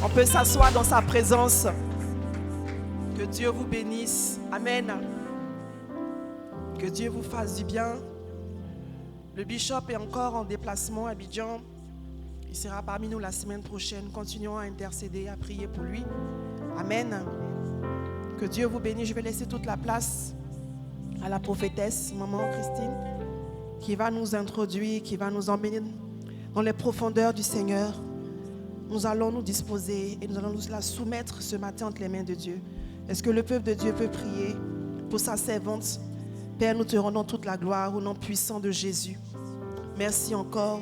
On peut s'asseoir dans sa présence. Que Dieu vous bénisse. Amen. Que Dieu vous fasse du bien. Le bishop est encore en déplacement à Abidjan. Il sera parmi nous la semaine prochaine. Continuons à intercéder, à prier pour lui. Amen. Que Dieu vous bénisse. Je vais laisser toute la place à la prophétesse, maman Christine, qui va nous introduire, qui va nous emmener dans les profondeurs du Seigneur. Nous allons nous disposer et nous allons nous la soumettre ce matin entre les mains de Dieu. Est-ce que le peuple de Dieu peut prier pour sa servante? Père, nous te rendons toute la gloire au nom puissant de Jésus. Merci encore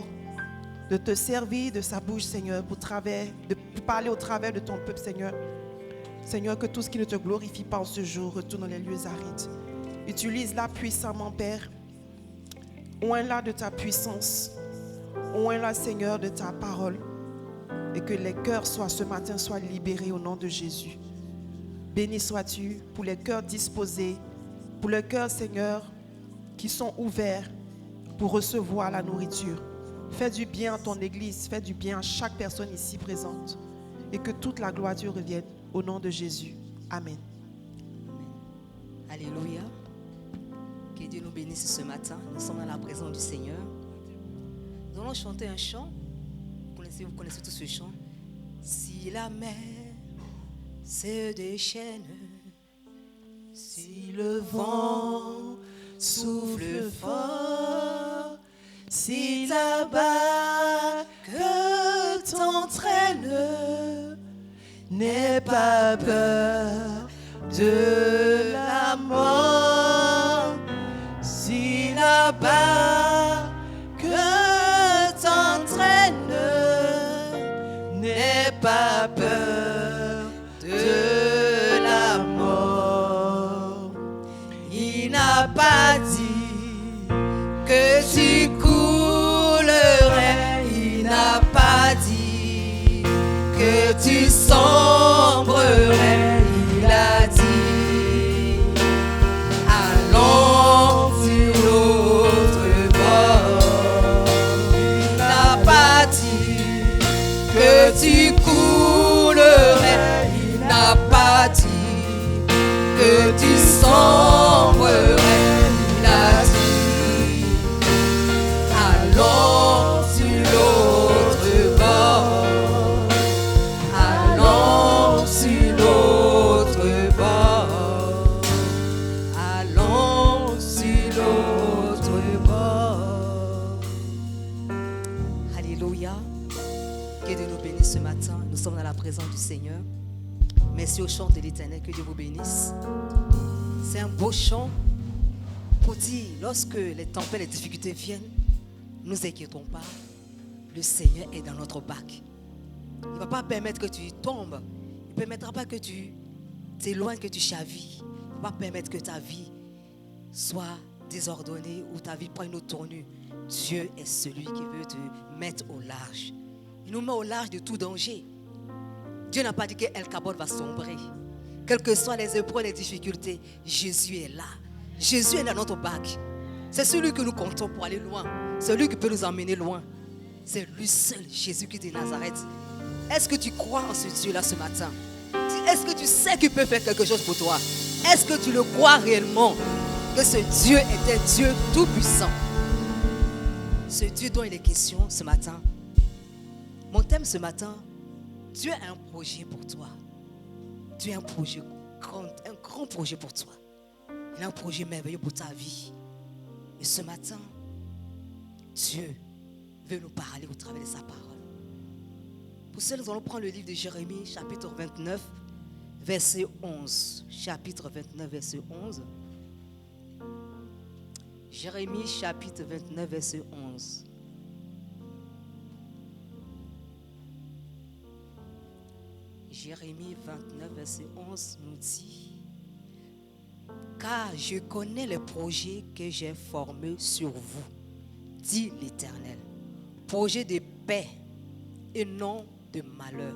de te servir de sa bouche, Seigneur, pour parler au travers de ton peuple, Seigneur. Seigneur, que tout ce qui ne te glorifie pas en ce jour retourne dans les lieux arides. Utilise-la puissamment, Père. Oins-la de ta puissance. Oins-la, Seigneur, de ta parole. Et que les cœurs ce matin soient libérés au nom de Jésus. Béni sois-tu pour les cœurs disposés, pour les cœurs, Seigneur, qui sont ouverts pour recevoir la nourriture. Fais du bien à ton Église, fais du bien à chaque personne ici présente. Et que toute la gloire Dieu revienne au nom de Jésus. Amen. Alléluia. Que Dieu nous bénisse ce matin. Nous sommes dans la présence du Seigneur. Nous allons chanter un chant. Vous connaissez tous ce chant. Si la mer se déchaîne, si le vent souffle fort, si la barque t'entraîne, n'aie pas peur de la mort. Si la barque t'entraîne, n'aie pas peur de la mort. Il n'a pas dit que tu coulerais, il n'a pas dit que tu sombrerais, il a dit allons sur l'autre bord. Il n'a pas dit que tu coulerais, il n'a pas dit que tu sombrerais, il a dit allons sur l'autre bord, allons sur l'autre bord, allons sur l'autre bord. Alléluia. Que Dieu nous bénisse ce matin. Nous sommes dans la présence du Seigneur. Merci au chant de l'Éternel. Que Dieu vous bénisse. C'est un beau chant pour dire, lorsque les tempêtes, les difficultés viennent, ne nous inquiétons pas. Le Seigneur est dans notre bac. Il ne va pas permettre que tu tombes. Il ne permettra pas que tu t'éloignes, que tu chavilles. Il ne va pas permettre que ta vie soit désordonnée ou ta vie prenne une autre tournure. Dieu est celui qui veut te mettre au large. Il nous met au large de tout danger. Dieu n'a pas dit que El Kabod va sombrer. Quelles que soient les épreuves, les difficultés, Jésus est là. Jésus est dans notre bac. C'est celui que nous comptons pour aller loin. C'est lui qui peut nous emmener loin. C'est lui seul, Jésus-Christ de Nazareth. Est-ce que tu crois en ce Dieu-là ce matin? Est-ce que tu sais qu'il peut faire quelque chose pour toi? Est-ce que tu le crois réellement que ce Dieu est un Dieu tout-puissant? Ce Dieu dont il est question ce matin. Mon thème ce matin, Dieu a un projet pour toi. Dieu a un projet, un grand projet pour toi. Il a un projet merveilleux pour ta vie. Et ce matin, Dieu veut nous parler au travers de sa parole. Pour cela, nous allons prendre le livre de Jérémie, chapitre 29, verset 11. Chapitre 29, verset 11. Jérémie, chapitre 29, verset 11. Jérémie 29, verset 11 nous dit: car je connais les projets que j'ai formés sur vous, dit l'Éternel, projets de paix et non de malheur,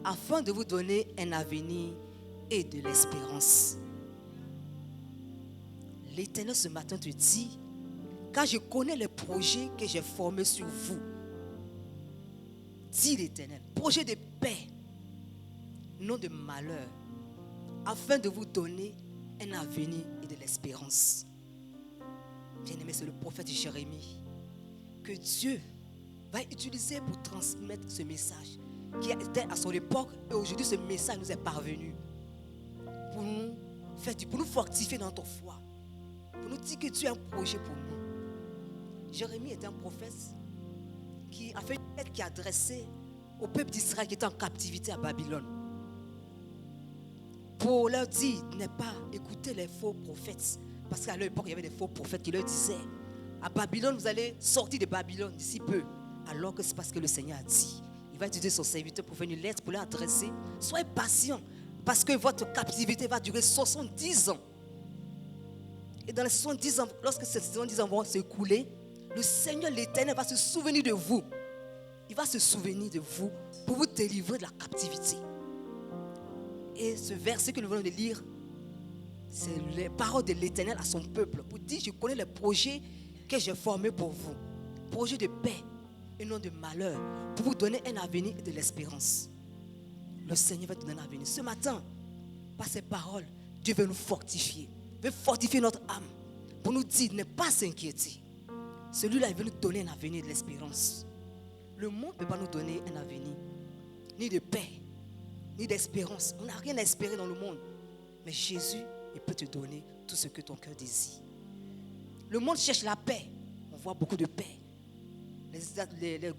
afin de vous donner un avenir et de l'espérance. L'Éternel ce matin te dit: car je connais les projets que j'ai formés sur vous, dit l'Éternel, projet de paix non de malheur, afin de vous donner un avenir et de l'espérance. Bien-aimé, c'est le prophète Jérémie que Dieu va utiliser pour transmettre ce message qui était à son époque, et aujourd'hui ce message nous est parvenu pour nous fortifier dans notre foi, pour nous dire que Dieu a un projet pour nous. Jérémie était un prophète qui a fait une lettre qui a adressée au peuple d'Israël qui était en captivité à Babylone, pour leur dire ne pas écouter les faux prophètes, parce qu'à l'époque il y avait des faux prophètes qui leur disaient à Babylone vous allez sortir de Babylone d'ici peu, alors que c'est parce que le Seigneur a dit. Il va utiliser son serviteur pour faire une lettre pour leur adresser. Soyez patients, parce que votre captivité va durer 70 ans. Et dans les 70 ans, lorsque ces 70 ans vont s'écouler, le Seigneur l'Éternel va se souvenir de vous. Il va se souvenir de vous pour vous délivrer de la captivité. Et ce verset que nous venons de lire, c'est les paroles de l'Éternel à son peuple pour dire: je connais les projets que j'ai formés pour vous, projets de paix et non de malheur, pour vous donner un avenir et de l'espérance. Le Seigneur va te donner un avenir. Ce matin, par ces paroles, Dieu veut nous fortifier, veut fortifier notre âme, pour nous dire ne pas s'inquiéter. Celui-là, il veut nous donner un avenir et de l'espérance. Le monde ne peut pas nous donner un avenir, ni de paix, ni d'espérance. On n'a rien à espérer dans le monde. Mais Jésus, il peut te donner tout ce que ton cœur désire. Le monde cherche la paix. On voit beaucoup de paix. Le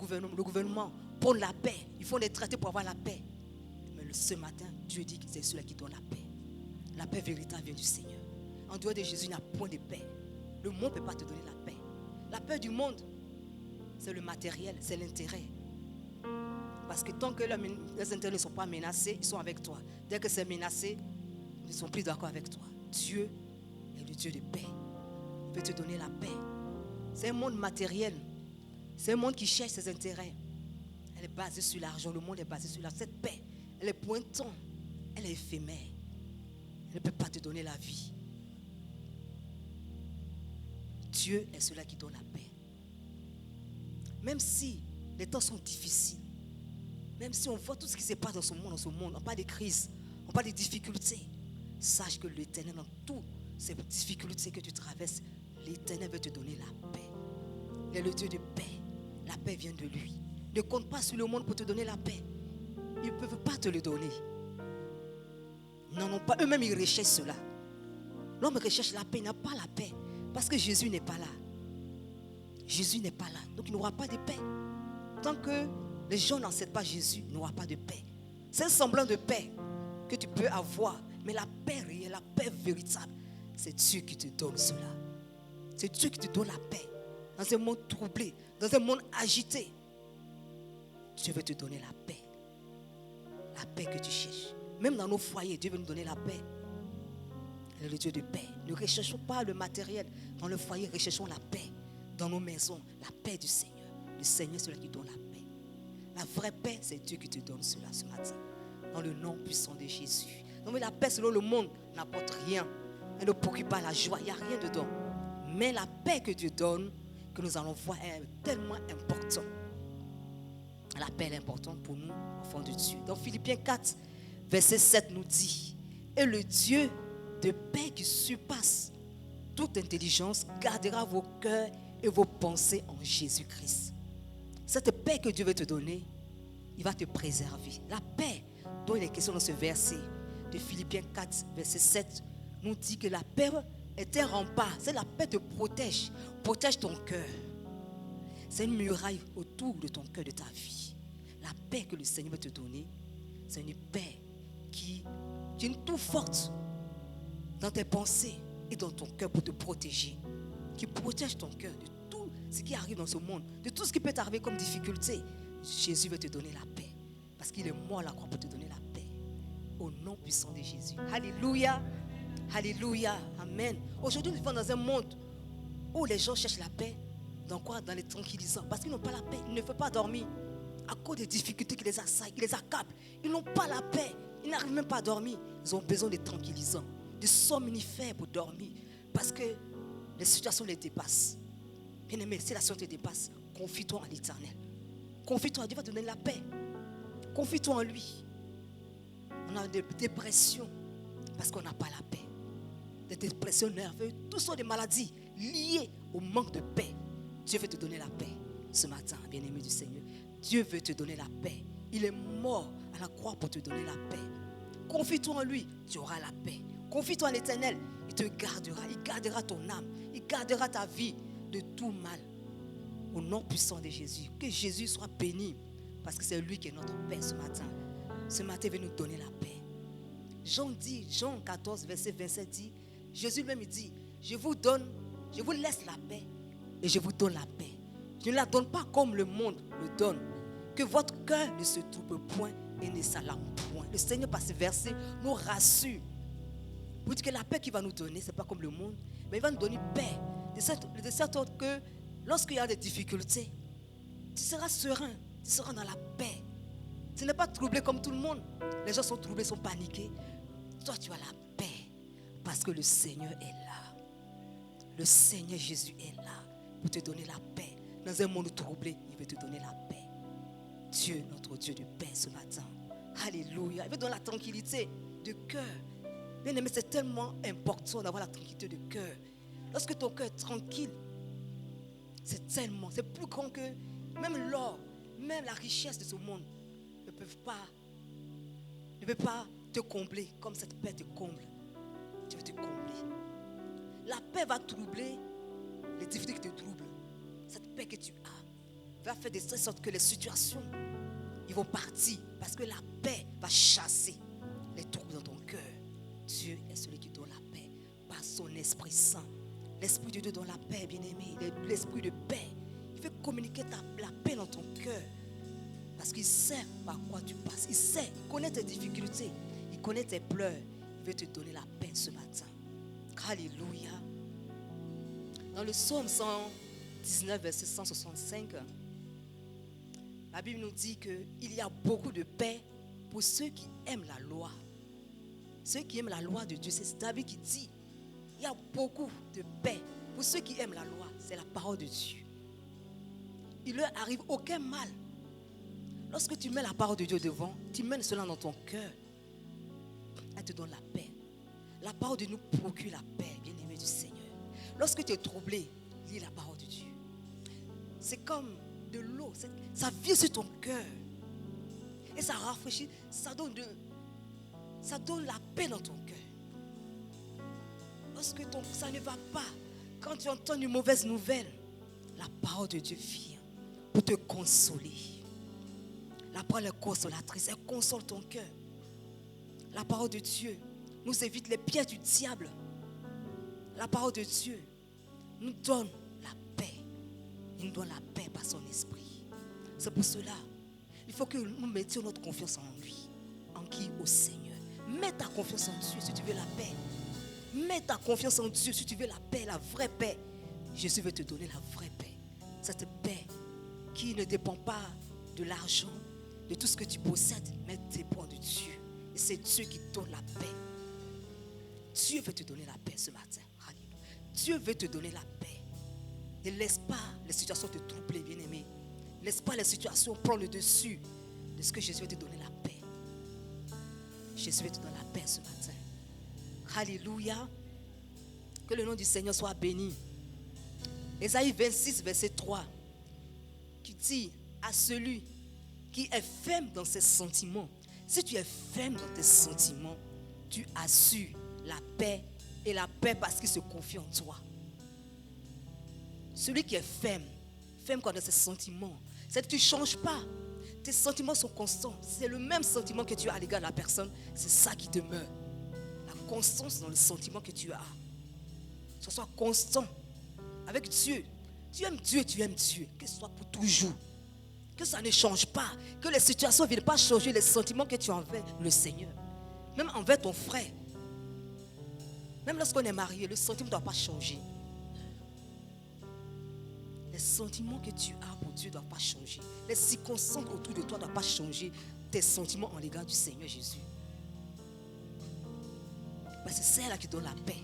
gouvernement prône la paix. Ils font des traités pour avoir la paix. Mais ce matin, Dieu dit que c'est celui qui donne la paix. La paix véritable vient du Seigneur. En dehors de Jésus, il n'y a point de paix. Le monde ne peut pas te donner la paix. La paix du monde, c'est le matériel, c'est l'intérêt. Parce que tant que les intérêts ne sont pas menacés, ils sont avec toi. Dès que c'est menacé, ils ne sont plus d'accord avec toi. Dieu est le Dieu de paix. Il peut te donner la paix. C'est un monde matériel. C'est un monde qui cherche ses intérêts. Elle est basée sur l'argent. Le monde est basé sur l'argent. Cette paix, elle est pour un temps. Elle est éphémère. Elle ne peut pas te donner la vie. Dieu est celui qui donne la paix. Même si les temps sont difficiles, même si on voit tout ce qui se passe dans ce monde, on parle de crises, on parle de difficultés, sache que l'Éternel, dans toutes ces difficultés que tu traverses, l'Éternel veut te donner la paix. Il est le Dieu de paix. La paix vient de lui. Ne compte pas sur le monde pour te donner la paix. Ils ne peuvent pas te le donner. Non, pas eux-mêmes, ils recherchent cela. L'homme recherche la paix, il n'a pas la paix. Parce que Jésus n'est pas là. Jésus n'est pas là. Donc il n'aura pas de paix. Tant que les gens n'acceptent pas Jésus, il n'aura pas de paix. C'est un semblant de paix que tu peux avoir. Mais la paix réelle, la paix véritable, c'est Dieu qui te donne cela. C'est Dieu qui te donne la paix. Dans un monde troublé, dans un monde agité, Dieu veut te donner la paix. La paix que tu cherches. Même dans nos foyers, Dieu veut nous donner la paix. Il est le Dieu de paix. Ne recherchons pas le matériel. Dans le foyer, recherchons la paix. Dans nos maisons, la paix du Seigneur. Le Seigneur, c'est celui qui donne la paix. La vraie paix, c'est Dieu qui te donne cela ce matin. Dans le nom puissant de Jésus. Non, mais la paix selon le monde n'apporte rien. Elle ne procure pas la joie. Il n'y a rien dedans. Mais la paix que Dieu donne, que nous allons voir, est tellement importante. La paix est importante pour nous, enfants de Dieu. Dans Philippiens 4, verset 7 nous dit: et le Dieu de paix qui surpasse toute intelligence gardera vos cœurs et vos pensées en Jésus-Christ. Cette paix que Dieu veut te donner, il va te préserver. La paix dont il est question dans ce verset de Philippiens 4, verset 7, nous dit que la paix est un rempart. C'est la paix te protège ton cœur. C'est une muraille autour de ton cœur, de ta vie. La paix que le Seigneur veut te donner, c'est une paix qui est une tour forte dans tes pensées et dans ton cœur pour te protéger. Qui protège ton cœur de tout ce qui arrive dans ce monde, de tout ce qui peut t'arriver comme difficulté. Jésus veut te donner la paix. Parce qu'il est mort à la croix pour te donner la paix. Au nom puissant de Jésus. Alléluia. Alléluia. Amen. Aujourd'hui, nous vivons dans un monde où les gens cherchent la paix. Dans quoi? Dans les tranquillisants. Parce qu'ils n'ont pas la paix. Ils ne peuvent pas dormir. À cause des difficultés qui les assaillent, qui les accablent. Ils n'ont pas la paix. Ils n'arrivent même pas à dormir. Ils ont besoin de tranquillisants, de somnifères pour dormir. Parce que les situations les dépassent. Bien-aimé, si la situation te dépasse, confie-toi en l'Éternel. Confie-toi, Dieu va te donner la paix. Confie-toi en lui. On a des dépressions parce qu'on n'a pas la paix. Des dépressions nerveuses, tout sont des maladies liées au manque de paix. Dieu veut te donner la paix ce matin, bien-aimé du Seigneur. Dieu veut te donner la paix. Il est mort à la croix pour te donner la paix. Confie-toi en lui, tu auras la paix. Confie-toi en l'Éternel, il te gardera. Il gardera ton âme. Il gardera ta vie de tout mal. Au nom puissant de Jésus, que Jésus soit béni, parce que c'est lui qui est notre paix ce matin. Ce matin, il veut nous donner la paix. Jean 14, verset 27 dit, Jésus lui-même dit, je vous laisse la paix et je vous donne la paix. Je ne la donne pas comme le monde le donne. Que votre cœur ne se trouble point et ne s'alarme point. Le Seigneur, par ce verset, nous rassure. Pour dire que la paix qu'il va nous donner, ce n'est pas comme le monde, mais il va nous donner paix. De cette sorte que lorsqu'il y a des difficultés, tu seras serein, tu seras dans la paix. Tu n'es pas troublé comme tout le monde. Les gens sont troublés, sont paniqués. Toi, tu as la paix parce que le Seigneur est là. Le Seigneur Jésus est là pour te donner la paix. Dans un monde troublé, il veut te donner la paix. Dieu, notre Dieu de paix ce matin. Alléluia. Il veut donner la tranquillité de cœur. Bien aimé, c'est tellement important d'avoir la tranquillité de cœur. Lorsque ton cœur est tranquille, c'est plus grand que même l'or, même la richesse de ce monde ne peut pas te combler comme cette paix te comble. Dieu veut te combler. La paix va troubler les difficultés qui te troublent. Cette paix que tu as va faire de telle sorte que les situations ils vont partir parce que la paix va chasser les troubles dans ton cœur. Dieu est celui qui donne la paix par son Esprit Saint. L'Esprit de Dieu donne la paix, bien-aimé. L'Esprit de paix. Il veut communiquer la paix dans ton cœur. Parce qu'il sait par quoi tu passes. Il connaît tes difficultés. Il connaît tes pleurs. Il veut te donner la paix ce matin. Alléluia. Dans le psaume 119, verset 165, la Bible nous dit qu'il y a beaucoup de paix pour ceux qui aiment la loi. Ceux qui aiment la loi de Dieu, c'est David qui dit, il y a beaucoup de paix pour ceux qui aiment la loi. C'est la parole de Dieu. Il ne leur arrive aucun mal. Lorsque tu mets la parole de Dieu devant, tu mènes cela dans ton cœur. Elle te donne la paix. La parole de Dieu nous procure la paix, bien-aimé du Seigneur. Lorsque tu es troublé, lis la parole de Dieu. C'est comme de l'eau, ça vient sur ton cœur. Et ça rafraîchit, ça donne la paix dans ton cœur. Lorsque ça ne va pas, quand tu entends une mauvaise nouvelle, la parole de Dieu vient pour te consoler. La parole est consolatrice, elle console ton cœur. La parole de Dieu nous évite les pièges du diable. La parole de Dieu nous donne la paix. Il nous donne la paix par son esprit. C'est pour cela, il faut que nous mettions notre confiance en lui. En qui? Au Seigneur. Mets ta confiance en Dieu si tu veux la paix. Mets ta confiance en Dieu si tu veux la paix, la vraie paix. Jésus veut te donner la vraie paix. Cette paix qui ne dépend pas de l'argent, de tout ce que tu possèdes, mais dépend de Dieu. Et c'est Dieu qui donne la paix. Dieu veut te donner la paix ce matin. Dieu veut te donner la paix. Ne laisse pas les situations te troubler, bien-aimé. Ne laisse pas les situations prendre le dessus de ce que Jésus veut te donner la paix. Jésus veut te donner la paix ce matin. Alléluia. Que le nom du Seigneur soit béni. Ésaïe 26, verset 3, qui dit à celui qui est ferme dans ses sentiments. Si tu es ferme dans tes sentiments, tu assures la paix, et la paix parce qu'il se confie en toi. Celui qui est ferme dans ses sentiments, c'est que tu ne changes pas. Tes sentiments sont constants. C'est le même sentiment que tu as à l'égard de la personne, c'est ça qui demeure. La constance dans le sentiment que tu as. Que ce soit constant avec Dieu. Tu aimes Dieu, que ce soit pour toujours. Que ça ne change pas. Que les situations ne viennent pas changer les sentiments que tu as envers le Seigneur. Même envers ton frère. Même lorsqu'on est marié, le sentiment ne doit pas changer. Les sentiments que tu as pour Dieu ne doivent pas changer. Les circonstances autour de toi ne doivent pas changer tes sentiments en l'égard du Seigneur Jésus. Parce que c'est elle qui donne la paix.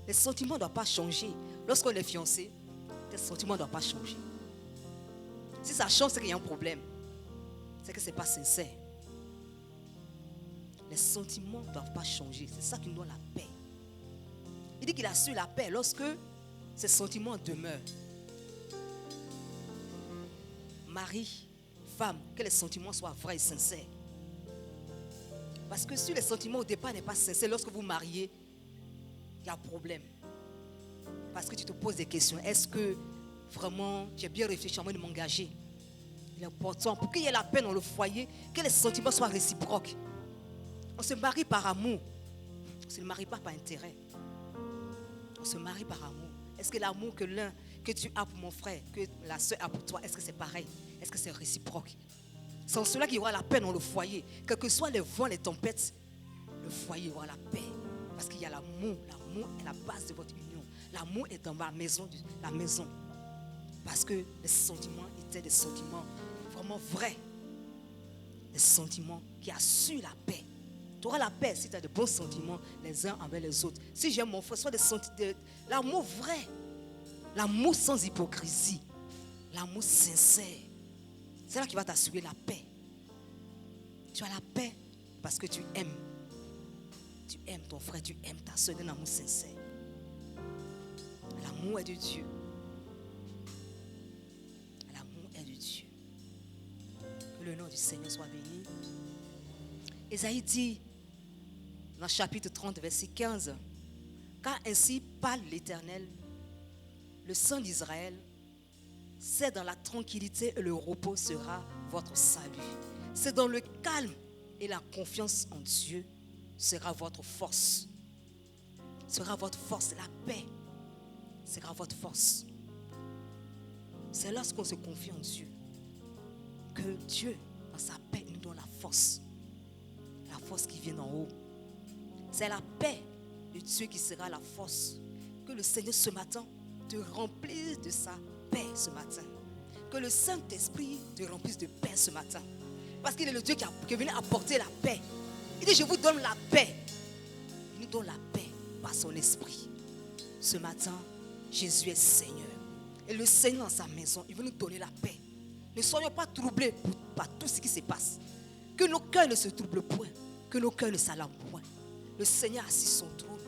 Les sentiments ne doivent pas changer. Lorsqu'on est fiancé, tes sentiments ne doivent pas changer. Si ça change, c'est qu'il y a un problème. C'est que ce n'est pas sincère. Les sentiments ne doivent pas changer. C'est ça qui nous donne la paix. Il dit qu'il assure la paix lorsque ces sentiments demeurent. Mari, femme, que les sentiments soient vrais et sincères. Parce que si les sentiments au départ n'est pas sincère, lorsque vous mariez, il y a un problème. Parce que tu te poses des questions. Est-ce que vraiment j'ai bien réfléchi avant de m'engager? Il est important pour qu'il y ait la paix dans le foyer, que les sentiments soient réciproques. On se marie par amour. On ne se marie pas par intérêt. On se marie par amour. Est-ce que l'amour que tu as pour mon frère, que la soeur a pour toi, est-ce que c'est pareil? Est-ce que c'est réciproque? C'est en cela qu'il y aura la paix dans le foyer. Quels que soient les vents, les tempêtes, le foyer aura la paix. Parce qu'il y a l'amour. L'amour est la base de votre union. L'amour est dans la maison. Parce que les sentiments étaient des sentiments vraiment vrais. Des sentiments qui assurent la paix. Tu auras la paix si tu as de bons sentiments les uns envers les autres. Si j'aime mon frère, soit l'amour vrai. L'amour sans hypocrisie. L'amour sincère. C'est là qui va t'assurer la paix. Tu as la paix parce que tu aimes. Tu aimes ton frère, tu aimes ta soeur d'un amour sincère. L'amour est de Dieu. L'amour est de Dieu. Que le nom du Seigneur soit béni. Ésaïe dit dans chapitre 30, verset 15, car ainsi parle l'Éternel, le Saint d'Israël, c'est dans la tranquillité et le repos sera votre salut. C'est dans le calme et la confiance en Dieu sera votre force. Sera votre force, la paix sera votre force. C'est lorsqu'on se confie en Dieu que Dieu, dans sa paix, nous donne la force. La force qui vient d'en haut. C'est la paix de Dieu qui sera la force. Que le Seigneur ce matin te remplisse de sa paix ce matin. Que le Saint-Esprit te remplisse de paix ce matin. Parce qu'il est le Dieu qui est venu apporter la paix. Il dit, je vous donne la paix. Il nous donne la paix par son esprit. Ce matin, Jésus est Seigneur. Et le Seigneur dans sa maison, il veut nous donner la paix. Ne soyons pas troublés par tout ce qui se passe. Que nos cœurs ne se troublent point. Que nos cœurs ne s'alarment point. Le Seigneur assis son trône.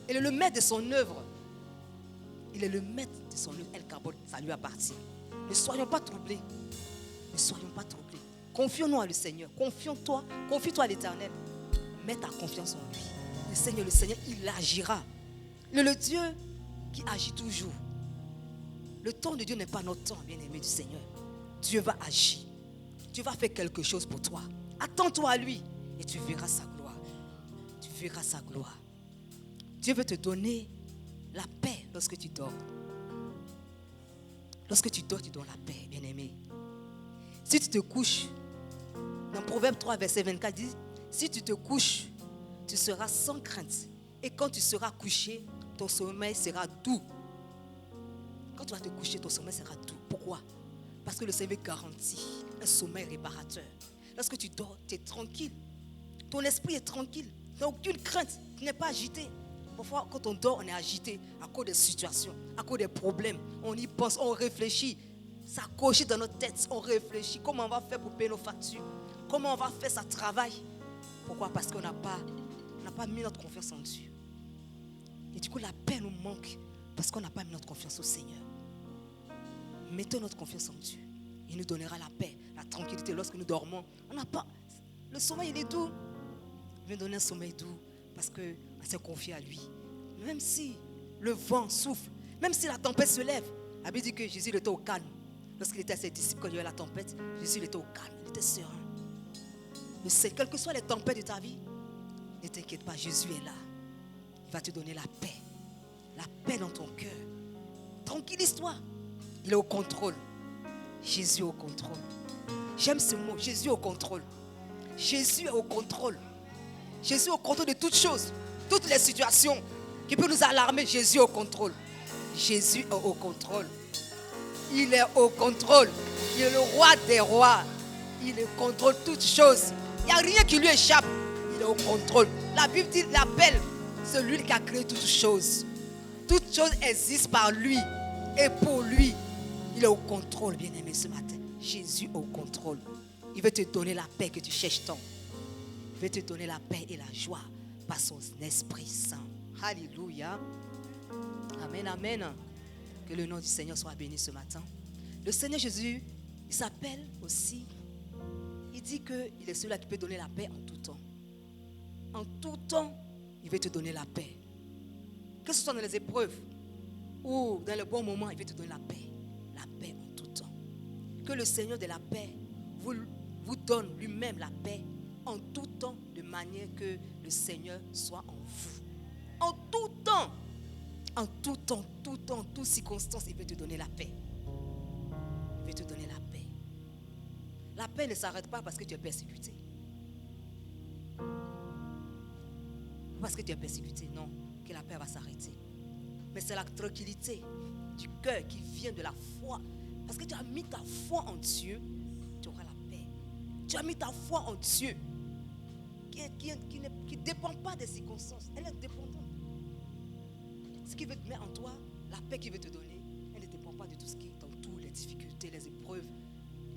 Il est le maître de son œuvre. Il est le maître de son œuvre. El Kabod, ça lui appartient. Ne soyons pas troublés. Ne soyons pas troublés. Confions-nous à le Seigneur. Confie-toi à l'Éternel. Mets ta confiance en lui. Le Seigneur, il agira. Il est le Dieu qui agit toujours. Le temps de Dieu n'est pas notre temps, bien-aimé du Seigneur. Dieu va agir. Dieu va faire quelque chose pour toi. Attends-toi à lui et tu verras sa gloire. Tu verras sa gloire. Dieu veut te donner la paix lorsque tu dors. Lorsque tu dors, tu donnes la paix, bien-aimé. Si tu te couches, dans Proverbe 3, verset 24, dit, si tu te couches, tu seras sans crainte. Et quand tu seras couché, ton sommeil sera doux. Quand tu vas te coucher, ton sommeil sera doux. Pourquoi? Parce que le Seigneur garantit un sommeil réparateur. Lorsque tu dors, tu es tranquille. Ton esprit est tranquille. Tu n'as aucune crainte. Tu n'es pas agité. Parfois, quand on dort, on est agité à cause des situations, à cause des problèmes. On y pense, on réfléchit. Ça coche dans notre tête. On réfléchit. Comment on va faire pour payer nos factures? Comment on va faire ça travail? Pourquoi? Parce qu'on n'a pas mis notre confiance en Dieu. Et du coup, la paix nous manque parce qu'on n'a pas mis notre confiance au Seigneur. Mettons notre confiance en Dieu. Il nous donnera la paix, la tranquillité lorsque nous dormons. On n'a pas... Le sommeil, il est doux. Il veut donner un sommeil doux parce qu'on s'est confié à lui. Même si le vent souffle, même si la tempête se lève. La Bible dit que Jésus était au calme. Lorsqu'il était à ses disciples, quand il y avait la tempête, Jésus était au calme, il était serein. Mais quelles que soient les tempêtes de ta vie, ne t'inquiète pas, Jésus est là. Il va te donner la paix dans ton cœur. Tranquillise-toi. Il est au contrôle. Jésus est au contrôle. J'aime ce mot, Jésus est au contrôle. Jésus est au contrôle. Jésus est au contrôle de toutes choses. Toutes les situations qui peuvent nous alarmer, Jésus est au contrôle. Jésus est au contrôle. Il est au contrôle. Il est le roi des rois. Il contrôle toutes choses. Il n'y a rien qui lui échappe. Il est au contrôle. La Bible dit, il appelle celui qui a créé toutes choses. Toutes choses existent par lui et pour lui. Il est au contrôle, bien-aimé, ce matin. Jésus est au contrôle. Il veut te donner la paix que tu cherches tant. veut te donner la paix et la joie par son Esprit Saint. Alléluia. Amen, amen. Que le nom du Seigneur soit béni ce matin. Le Seigneur Jésus, il s'appelle aussi, il dit qu'il est celui-là qui peut donner la paix en tout temps. En tout temps, il veut te donner la paix. Que ce soit dans les épreuves ou dans le bon moment, il veut te donner la paix. La paix en tout temps. Que le Seigneur de la paix vous donne lui-même la paix en tout temps, de manière que le Seigneur soit en vous. En tout temps. En tout temps, toutes circonstances, il veut te donner la paix. Il veut te donner la paix. La paix ne s'arrête pas parce que tu es persécuté. Parce que tu es persécuté, non, que la paix va s'arrêter. Mais c'est la tranquillité du cœur qui vient de la foi. Parce que tu as mis ta foi en Dieu, tu auras la paix. Tu as mis ta foi en Dieu, qui ne dépend pas des circonstances. Elle est dépendante. Ce qui veut te mettre en toi, la paix qu'il veut te donner, elle ne dépend pas de tout ce qui est dans toutes les difficultés, les épreuves,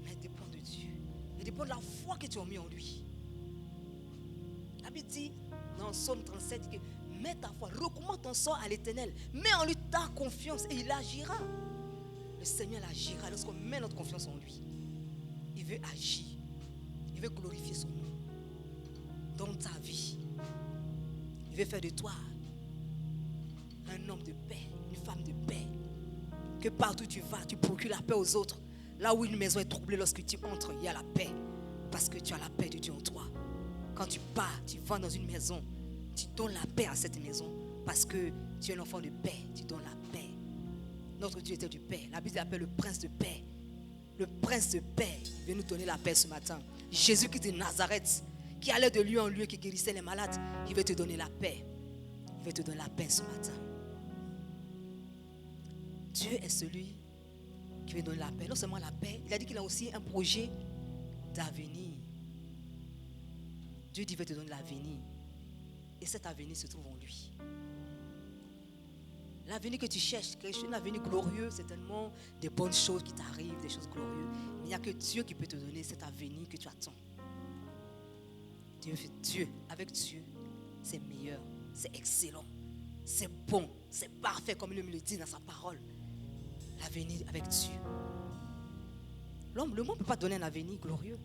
mais elle dépend de Dieu. Elle dépend de la foi que tu as mis en lui. La Bible dit, dans Psaume 37, que mets ta foi, recommande ton sort à l'Éternel, mets en lui ta confiance et il agira. Le Seigneur agira lorsqu'on met notre confiance en lui. Il veut agir, il veut glorifier son nom dans ta vie. Il veut faire de toi un homme de paix, une femme de paix. Que partout tu vas, tu procures la paix aux autres. Là où une maison est troublée, lorsque tu entres, il y a la paix. Parce que tu as la paix de Dieu en toi. Quand tu pars, tu vas dans une maison, tu donnes la paix à cette maison. Parce que tu es un enfant de paix, tu donnes la paix. Notre Dieu était de paix. La Bible l'appelle le prince de paix. Le prince de paix, il vient nous donner la paix ce matin. Jésus qui est de Nazareth, qui allait de lieu en lieu, qui guérissait les malades, il veut te donner la paix. Il veut te donner la paix ce matin. Dieu est celui qui veut donner la paix. Non seulement la paix, il a dit qu'il a aussi un projet d'avenir. Dieu dit qu'il veut te donner l'avenir. Et cet avenir se trouve en lui. L'avenir que tu cherches, un avenir glorieux, c'est tellement des bonnes choses qui t'arrivent, des choses glorieuses. Mais il n'y a que Dieu qui peut te donner cet avenir que tu attends. Dieu, avec Dieu, c'est meilleur, c'est excellent, c'est bon, c'est parfait, comme il me le dit dans sa parole. L'avenir avec Dieu. Le monde ne peut pas donner un avenir glorieux.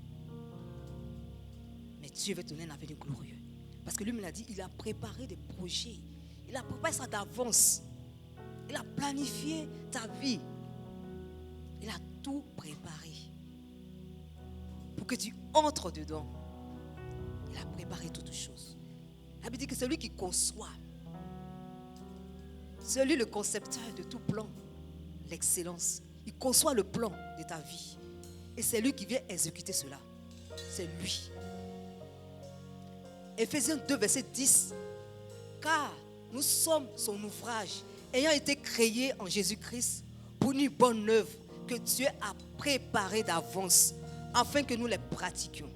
Mais Dieu veut te donner un avenir glorieux. Parce que lui me l'a dit, il a préparé des projets. Il a préparé ça d'avance. Il a planifié ta vie. Il a tout préparé. Pour que tu entres dedans. Il a préparé toutes choses. La Bible dit que c'est lui qui conçoit. C'est lui le concepteur de tout plan. L'excellence. Il conçoit le plan de ta vie. Et c'est lui qui vient exécuter cela. C'est lui. Éphésiens 2, verset 10. Car nous sommes son ouvrage, ayant été créés en Jésus-Christ pour une bonne œuvre que Dieu a préparée d'avance, afin que nous les pratiquions.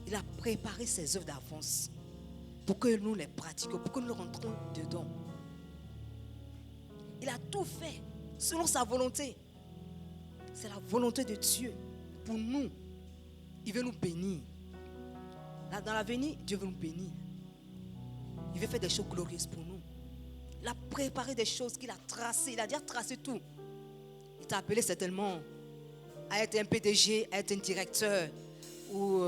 Il a préparé ses œuvres d'avance pour que nous les pratiquions, pour que nous rentrions dedans. Il a tout fait selon sa volonté. C'est la volonté de Dieu pour nous. Il veut nous bénir. Là, dans l'avenir, Dieu veut nous bénir. Il veut faire des choses glorieuses pour nous. Il a préparé des choses qu'il a tracées. Il a déjà tracé tout. Il t'a appelé certainement à être un PDG, à être un directeur ou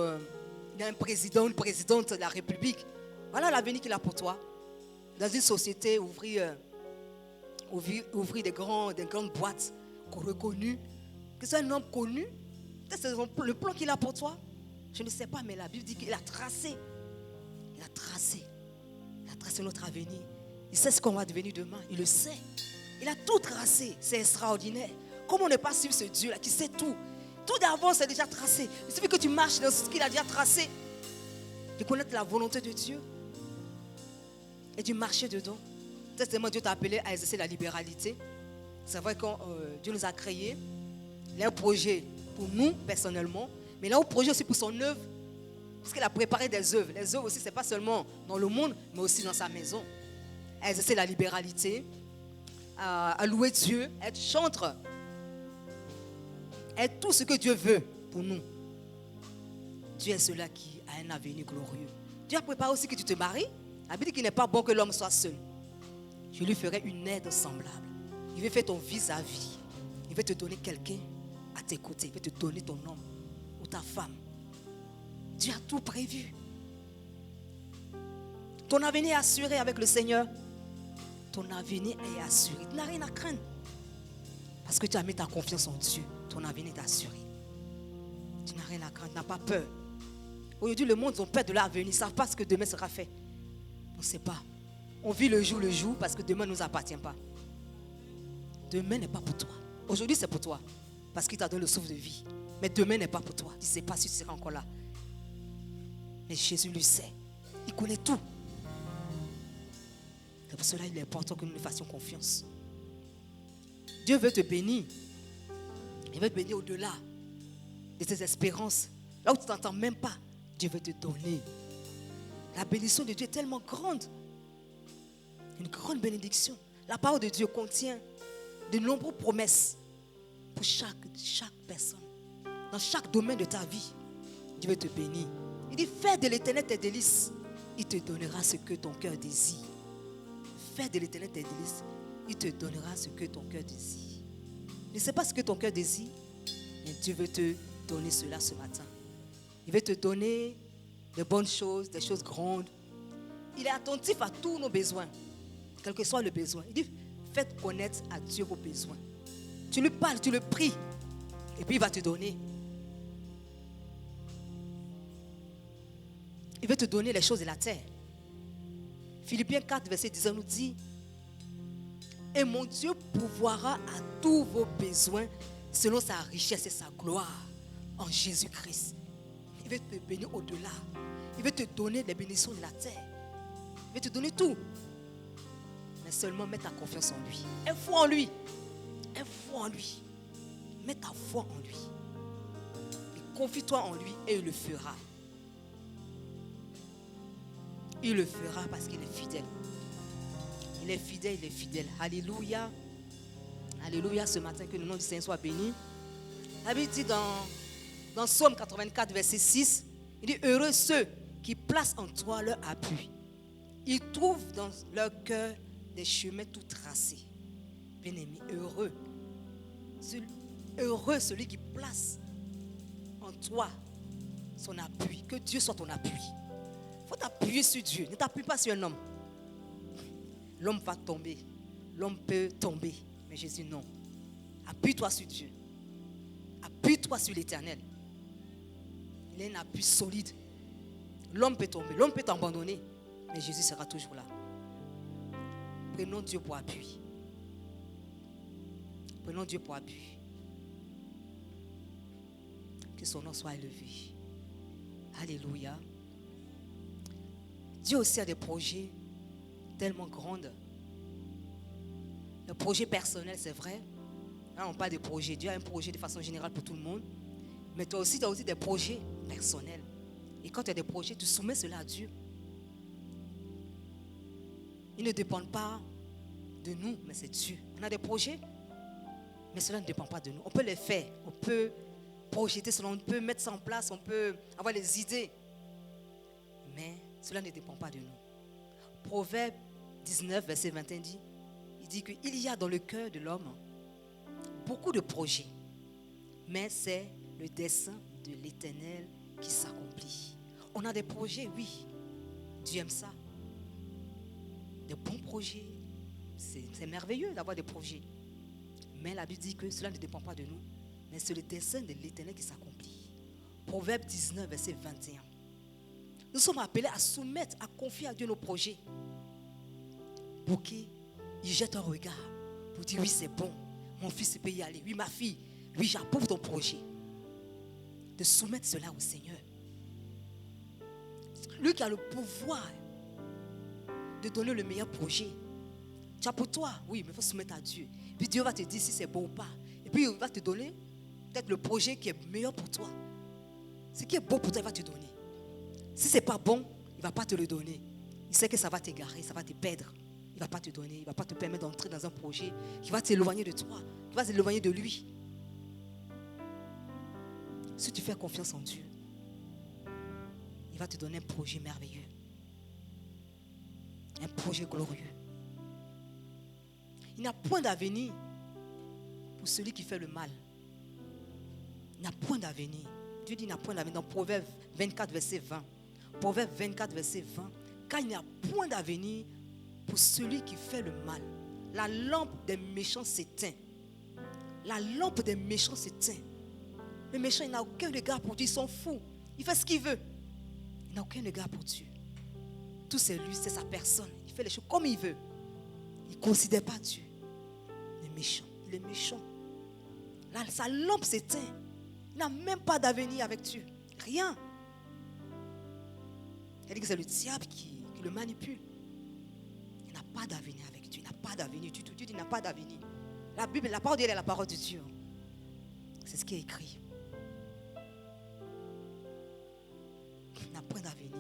il y a un président, une présidente de la République. Voilà l'avenir qu'il a pour toi. Dans une société, ouvrir des grandes boîtes reconnues. Que c'est un homme connu. C'est le plan qu'il a pour toi. Je ne sais pas, mais la Bible dit qu'il a tracé. Il a tracé. Il a tracé notre avenir. Il sait ce qu'on va devenir demain. Il le sait. Il a tout tracé. C'est extraordinaire. Comment ne pas suivre ce Dieu-là qui sait tout? Tout d'avance est déjà tracé. Il suffit que tu marches dans ce qu'il a déjà tracé. De connaître la volonté de Dieu. Et de marcher dedans. Tellement Dieu t'a appelé à exercer la libéralité. C'est vrai que Dieu nous a créés. Il a un projet pour nous personnellement. Mais il a un projet aussi pour son œuvre. Parce qu'il a préparé des œuvres. Les œuvres aussi, ce n'est pas seulement dans le monde, mais aussi dans sa maison. À exercer la libéralité. À louer Dieu. À être chantre. À être tout ce que Dieu veut pour nous. Dieu est celui qui a un avenir glorieux. Dieu a préparé aussi que tu te maries. La Bible dit qu'il n'est pas bon que l'homme soit seul. Je lui ferai une aide semblable. Il veut faire ton vis-à-vis. Il veut te donner quelqu'un à tes côtés. Il veut te donner ton homme ou ta femme. Dieu a tout prévu. Ton avenir est assuré avec le Seigneur. Ton avenir est assuré. Tu n'as rien à craindre. Parce que tu as mis ta confiance en Dieu. Ton avenir est assuré. Tu n'as rien à craindre. Tu n'as pas peur. Aujourd'hui, le monde, ils ont peur de l'avenir. Ils ne savent pas ce que demain sera fait. On ne sait pas. On vit le jour parce que demain ne nous appartient pas. Demain n'est pas pour toi. Aujourd'hui, c'est pour toi. Parce qu'il t'a donné le souffle de vie. Mais demain n'est pas pour toi. Tu ne sais pas si tu seras encore là. Mais Jésus le sait. Il connaît tout. C'est pour cela qu'il est important que nous lui fassions confiance. Dieu veut te bénir. Il veut te bénir au-delà de tes espérances. Là où tu ne t'entends même pas, Dieu veut te donner. La bénédiction de Dieu est tellement grande. Une grande bénédiction. La parole de Dieu contient de nombreuses promesses pour chaque personne. Dans chaque domaine de ta vie, Dieu veut te bénir. Il dit, fais de l'Éternel tes délices. Il te donnera ce que ton cœur désire. Fais de l'Éternel tes délices. Il te donnera ce que ton cœur désire. Ne sais pas ce que ton cœur désire, mais Dieu veut te donner cela ce matin. Il veut te donner de bonnes choses, des choses grandes. Il est attentif à tous nos besoins, quel que soit le besoin. Il dit, faites connaître à Dieu vos besoins. Tu lui parles, tu le pries, et puis il va te donner. Il veut te donner les choses de la terre. Philippiens 4, verset 10 nous dit, et mon Dieu pourvoira à tous vos besoins selon sa richesse et sa gloire en Jésus-Christ. Il veut te bénir au-delà. Il veut te donner les bénédictions de la terre. Il veut te donner tout. Mais seulement mets ta confiance en lui. Aie foi en lui. Aie foi en lui. Mets ta foi en lui. Et confie-toi en lui et il le fera. Il le fera parce qu'il est fidèle. Il est fidèle, il est fidèle. Alléluia. Alléluia, ce matin, que le nom du Seigneur soit béni. La Bible dit dans Psaume 84, verset 6, il dit, heureux ceux qui placent en toi leur appui. Ils trouvent dans leur cœur des chemins tout tracés. Bien-aimé, heureux. Heureux celui qui place en toi son appui. Que Dieu soit ton appui. Il faut t'appuyer sur Dieu. Ne t'appuie pas sur un homme. L'homme va tomber. L'homme peut tomber. Mais Jésus, non. Appuie-toi sur Dieu. Appuie-toi sur l'Éternel. Il est un appui solide. L'homme peut tomber. L'homme peut t'abandonner. Mais Jésus sera toujours là. Prenons Dieu pour appui. Prenons Dieu pour appui. Que son nom soit élevé. Alléluia. Dieu aussi a des projets tellement grands. Le projet personnel, c'est vrai. Là, on parle de projets. Dieu a un projet de façon générale pour tout le monde. Mais toi aussi, tu as aussi des projets personnels. Et quand tu as des projets, tu soumets cela à Dieu. Ils ne dépendent pas de nous, mais c'est Dieu. On a des projets, mais cela ne dépend pas de nous. On peut les faire, on peut projeter cela, on peut mettre ça en place, on peut avoir des idées. Mais cela ne dépend pas de nous. Proverbe 19, verset 21 dit, il dit qu'il y a dans le cœur de l'homme beaucoup de projets, mais c'est le dessein de l'Éternel qui s'accomplit. On a des projets, oui. Dieu aime ça. Des bons projets. C'est merveilleux d'avoir des projets. Mais la Bible dit que cela ne dépend pas de nous, mais c'est le dessein de l'Éternel qui s'accomplit. Proverbe 19, verset 21. Nous sommes appelés à soumettre, à confier à Dieu nos projets. Pour qu'il jette un regard, pour dire oui, c'est bon, mon fils peut y aller. Oui, ma fille, oui, j'approuve ton projet. De soumettre cela au Seigneur. Lui qui a le pouvoir de donner le meilleur projet. Tu as pour toi, oui, mais il faut soumettre à Dieu. Puis Dieu va te dire si c'est bon ou pas. Et puis il va te donner peut-être le projet qui est meilleur pour toi. Ce qui est bon pour toi, il va te donner. Si ce n'est pas bon, il ne va pas te le donner. Il sait que ça va t'égarer, ça va te perdre. Il ne va pas te donner, il ne va pas te permettre d'entrer dans un projet qui va t'éloigner de toi, qui va t'éloigner de lui. Si tu fais confiance en Dieu, il va te donner un projet merveilleux. Un projet glorieux. Il n'y a point d'avenir pour celui qui fait le mal. Il n'y a point d'avenir. Dieu dit il n'y a point d'avenir dans Proverbe 24, verset 20. Proverbe 24, verset 20. Car il n'y a point d'avenir pour celui qui fait le mal. La lampe des méchants s'éteint. La lampe des méchants s'éteint. Le méchant, il n'a aucun regard pour Dieu. Il s'en fout. Il fait ce qu'il veut. Il n'a aucun regard pour Dieu. Tout c'est lui, c'est sa personne. Il fait les choses comme il veut. Il ne considère pas Dieu. Il est méchant. Il est méchant. Là, sa lampe s'éteint. Il n'a même pas d'avenir avec Dieu. Rien. Elle dit que c'est le diable qui le manipule. Il n'a pas d'avenir avec Dieu. Il n'a pas d'avenir du tout. Dieu dit qu'il n'a pas d'avenir. La Bible, la parole de Dieu est la parole de Dieu. C'est ce qui est écrit. Il n'a point d'avenir.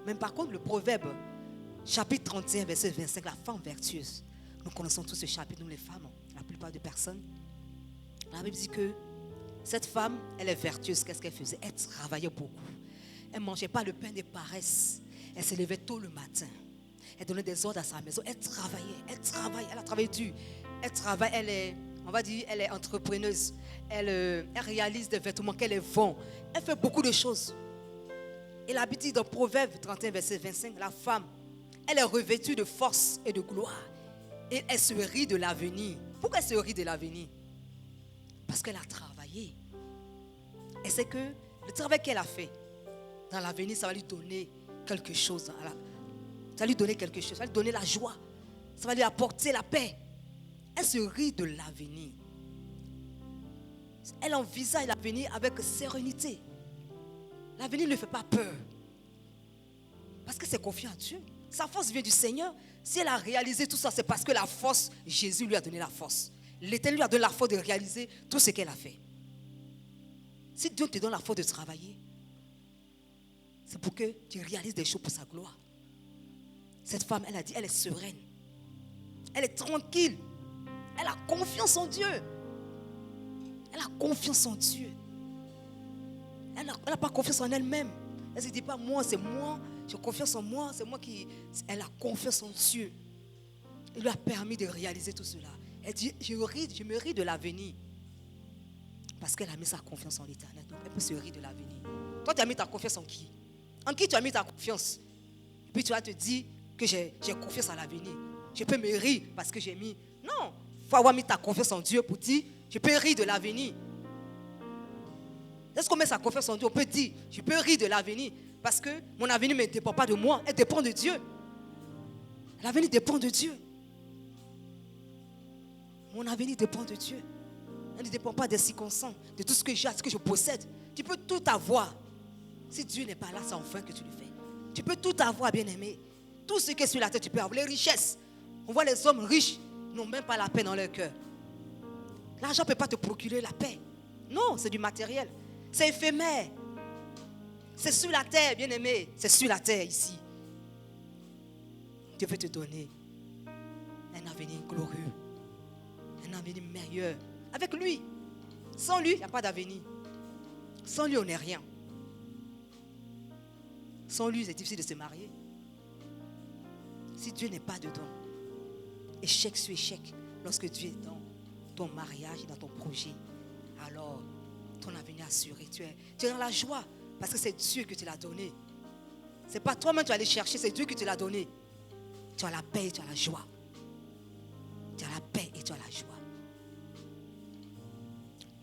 Même par contre, le Proverbe, chapitre 31, verset 25, la femme vertueuse. Nous connaissons tous ce chapitre, nous les femmes, la plupart des personnes. La Bible dit que cette femme, elle est vertueuse. Qu'est-ce qu'elle faisait? Elle travaillait beaucoup. Elle ne mangeait pas le pain des paresses. Elle se levait tôt le matin. Elle donnait des ordres à sa maison. Elle travaille. Elle a travaillé dur. Elle travaille, elle est, on va dire, elle est entrepreneuse. Elle réalise des vêtements qu'elle les vend. Elle fait beaucoup de choses. Et la Bible dit dans Proverbe 31, verset 25, la femme, elle est revêtue de force et de gloire. Et elle se rit de l'avenir. Pourquoi elle se rit de l'avenir? Parce qu'elle a travaillé. Et c'est que le travail qu'elle a fait, dans l'avenir, ça va lui donner quelque chose. Ça va lui donner quelque chose. Ça va lui donner la joie. Ça va lui apporter la paix. Elle se rit de l'avenir. Elle envisage l'avenir avec sérénité. L'avenir ne lui fait pas peur. Parce que c'est confiant en Dieu. Sa force vient du Seigneur. Si elle a réalisé tout ça, c'est parce que la force, Jésus lui a donné la force. L'Éternel lui a donné la force de réaliser tout ce qu'elle a fait. Si Dieu te donne la force de travailler, c'est pour que tu réalises des choses pour sa gloire. Cette femme, elle a dit, elle est sereine. Elle est tranquille. Elle a confiance en Dieu. Elle a confiance en Dieu. Elle n'a pas confiance en elle-même. Elle ne se dit pas, moi, c'est moi. J'ai confiance en moi. C'est moi qui... Elle a confiance en Dieu. Il lui a permis de réaliser tout cela. Elle dit, je me ris de l'avenir. Parce qu'elle a mis sa confiance en l'Éternel. Donc, elle peut se rire de l'avenir. Toi, tu as mis ta confiance en qui? En qui tu as mis ta confiance? Et puis tu vas te dire que j'ai confiance en l'avenir. Je peux me rire parce que j'ai mis... Non, il faut avoir mis ta confiance en Dieu pour dire, je peux rire de l'avenir. Est-ce qu'on met sa confiance en Dieu? On peut dire, je peux rire de l'avenir. Parce que mon avenir ne dépend pas de moi, elle dépend de Dieu. L'avenir dépend de Dieu. Mon avenir dépend de Dieu. Elle ne dépend pas des circonstances, de tout ce que j'ai, ce que je possède. Tu peux tout avoir. Si Dieu n'est pas là, c'est enfin que tu le fais. Tu peux tout avoir, bien-aimé. Tout ce qui est sur la terre, tu peux avoir. Les richesses. On voit les hommes riches n'ont même pas la paix dans leur cœur. L'argent ne peut pas te procurer la paix. Non, c'est du matériel. C'est éphémère. C'est sur la terre, bien-aimé. C'est sur la terre ici. Dieu veut te donner un avenir glorieux. Un avenir meilleur. Avec lui. Sans lui, il n'y a pas d'avenir. Sans lui, on n'est rien. Sans lui, c'est difficile de se marier. Si Dieu n'est pas dedans, échec sur échec, lorsque Dieu est dans ton mariage, dans ton projet, alors ton avenir assuré. Tu es dans la joie parce que c'est Dieu qui te l'a donné. Ce n'est pas toi-même que tu vas aller chercher, c'est Dieu qui te l'a donné. Tu as la paix et tu as la joie. Tu as la paix et tu as la joie.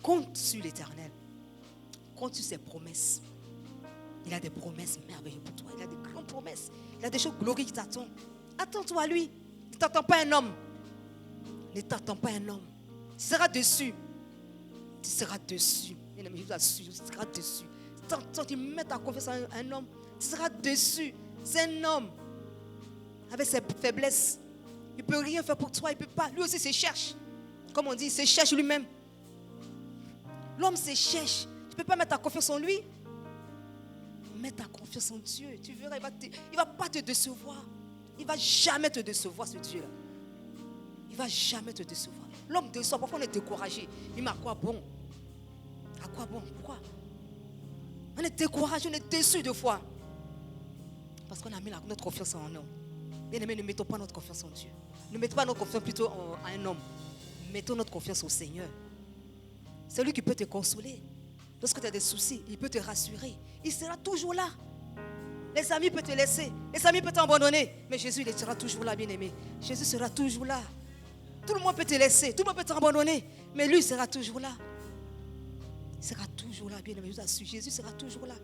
Compte sur l'Éternel. Compte sur ses promesses. Il a des promesses merveilleuses pour toi. Il a des grandes promesses. Il a des choses glorieuses qui t'attendent. Attends-toi à lui. Ne t'attends pas à un homme. Ne t'attends pas à un homme. Tu seras dessus. Tu seras dessus. Je vous assure, tu seras dessus. Tant tu mets ta confiance en un homme, tu seras dessus. C'est un homme. Avec ses faiblesses. Il ne peut rien faire pour toi. Il ne peut pas. Lui aussi se cherche. Comme on dit, il se cherche lui-même. L'homme se cherche. Tu ne peux pas mettre ta confiance en lui. Mets ta confiance en Dieu. Tu verras, il ne va pas te décevoir. Il ne va jamais te décevoir, ce Dieu-là. Il ne va jamais te décevoir. L'homme déçoit. Parfois, on est découragé. Il dit, à quoi bon? À quoi bon? Pourquoi? On est découragé, on est déçu de fois. Parce qu'on a mis notre confiance en nous. Bien-aimés, ne mettons pas notre confiance en Dieu. Ne mettons pas notre confiance plutôt en un homme. Mettons notre confiance au Seigneur. C'est lui qui peut te consoler. Lorsque tu as des soucis, il peut te rassurer. Il sera toujours là. Les amis peuvent te laisser. Les amis peuvent t'abandonner. Mais Jésus, il sera toujours là, bien-aimé. Jésus sera toujours là. Tout le monde peut te laisser. Tout le monde peut t'abandonner. Mais lui, il sera toujours là. Il sera toujours là, bien-aimé. Je vous assure, Jésus sera toujours là.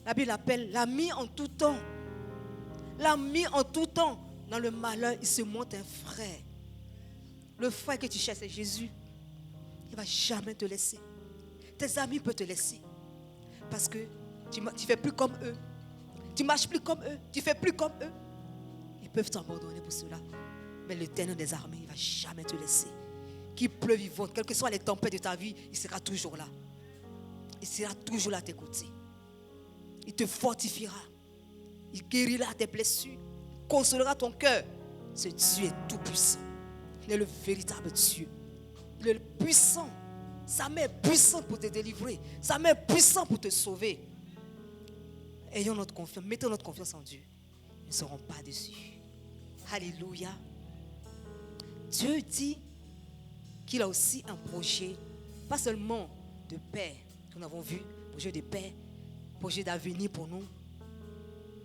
La Bible l'appelle l'ami en tout temps. L'ami en tout temps. Dans le malheur, il se montre un frère. Le frère que tu cherches, c'est Jésus. Il ne va jamais te laisser. Tes amis peuvent te laisser. Parce que tu ne fais plus comme eux. Tu ne marches plus comme eux. Tu ne fais plus comme eux. Ils peuvent t'abandonner pour cela. Mais l'Éternel des armées, il ne va jamais te laisser. Qu'il pleuve, il vente. Quelles que soient les tempêtes de ta vie, il sera toujours là. Il sera toujours là à tes côtés. Il te fortifiera. Il guérira tes blessures. Consolera ton cœur. Ce Dieu est tout puissant. Il est le véritable Dieu. Il est le puissant. Sa main est puissante pour te délivrer. Sa main est puissante pour te sauver. Ayons notre confiance. Mettons notre confiance en Dieu. Nous ne serons pas déçus. Alléluia. Dieu dit qu'il a aussi un projet, pas seulement de paix, que nous avons vu, projet de paix, projet d'avenir pour nous,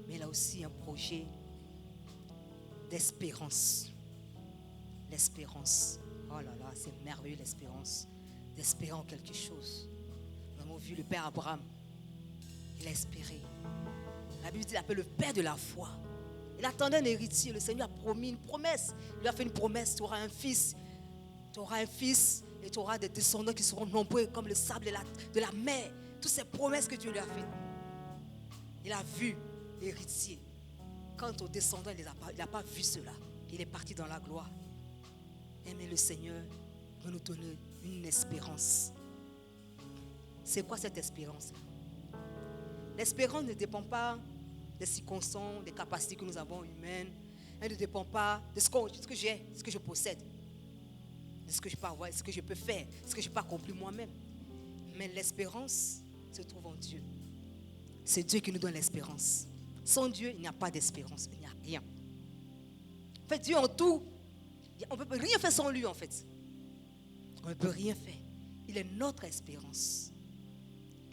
mais il a aussi un projet d'espérance. L'espérance. Oh là là, c'est merveilleux l'espérance. D'espérer en quelque chose. Nous avons vu le Père Abraham. Il a espéré. La Bible dit qu'il appelle le Père de la foi. Il attendait un héritier. Le Seigneur a promis une promesse. Il lui a fait une promesse. Tu auras un fils. Tu auras un fils et tu auras des descendants qui seront nombreux comme le sable de la mer. Toutes ces promesses que Dieu lui a faites. Il a vu l'héritier. Quant aux descendants, il n'a pas vu cela. Il est parti dans la gloire. Mais le Seigneur veut nous donner une espérance. C'est quoi cette espérance? L'espérance ne dépend pas des circonstances, des capacités que nous avons humaines. Elle ne dépend pas de ce que j'ai, ce que je possède, de ce que je peux avoir, ce que je peux faire, ce que je peux accomplir moi-même. Mais l'espérance se trouve en Dieu. C'est Dieu qui nous donne l'espérance. Sans Dieu, il n'y a pas d'espérance, il n'y a rien. En fait, Dieu en tout, on ne peut rien faire sans lui en fait. On ne peut rien faire. Il est notre espérance.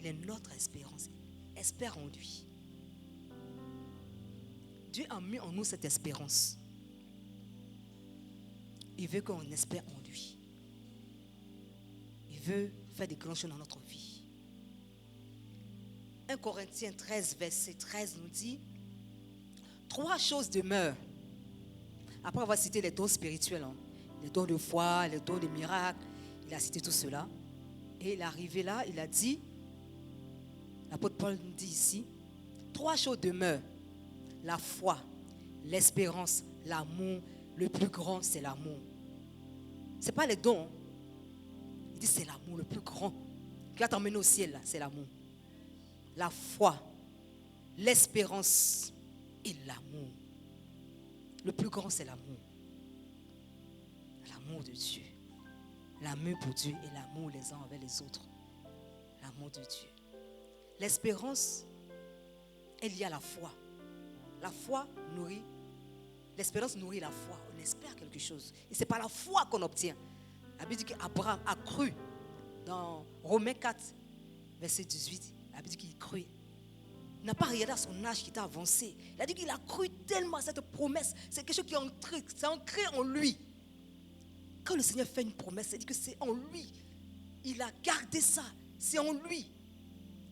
Il est notre espérance. Espère en lui. Dieu a mis en nous cette espérance. Il veut qu'on espère en lui. Il veut faire des grandes choses dans notre vie. 1 Corinthiens 13, verset 13 nous dit 3 choses demeurent. Après avoir cité les dons spirituels, les dons de foi, les dons de miracles, il a cité tout cela. Et il est arrivé là, il a dit, l'apôtre Paul nous dit ici, 3 choses demeurent. La foi, l'espérance, l'amour. Le plus grand, c'est l'amour. Ce n'est pas les dons. Il dit c'est l'amour le plus grand qui va t'emmener au ciel, là, c'est l'amour. La foi, l'espérance et l'amour. Le plus grand, c'est l'amour. L'amour de Dieu. L'amour pour Dieu et l'amour les uns envers les autres. L'amour de Dieu. L'espérance est liée à la foi. La foi nourrit, l'espérance nourrit la foi. On espère quelque chose. Et c'est par la foi qu'on obtient. La Bible dit qu'Abraham a cru. Dans Romains 4, verset 18, la Bible dit qu'il crut. Il n'a pas regardé à son âge qui était avancé. Il a dit qu'il a cru tellement à cette promesse. C'est quelque chose qui est ancré en lui. Quand le Seigneur fait une promesse, il dit que c'est en lui. Il a gardé ça. C'est en lui.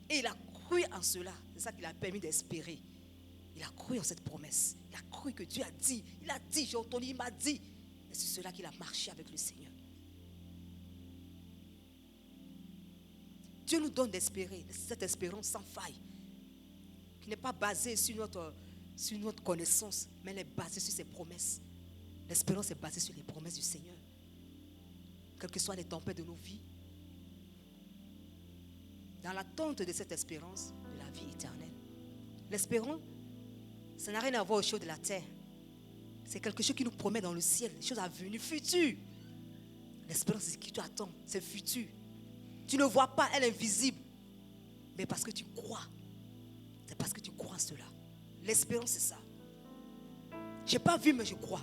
Et il a cru en cela. C'est ça qui l'a permis d'espérer. Il a cru en cette promesse. Il a cru que Dieu a dit. Il a dit, j'ai entendu, il m'a dit. Et c'est cela qu'il a marché avec le Seigneur. Dieu nous donne d'espérer, cette espérance sans faille, qui n'est pas basée sur notre connaissance, mais elle est basée sur ses promesses. L'espérance est basée sur les promesses du Seigneur. Quelles que soient les tempêtes de nos vies, dans l'attente de cette espérance, de la vie éternelle. L'espérance, ça n'a rien à voir aux choses de la terre. C'est quelque chose qui nous promet dans le ciel, des choses à venir, futures. L'espérance, c'est ce qui t'attend, c'est futur. Tu ne vois pas, elle est invisible. Mais parce que tu crois. C'est parce que tu crois en cela. L'espérance, c'est ça. Je n'ai pas vu, mais je crois.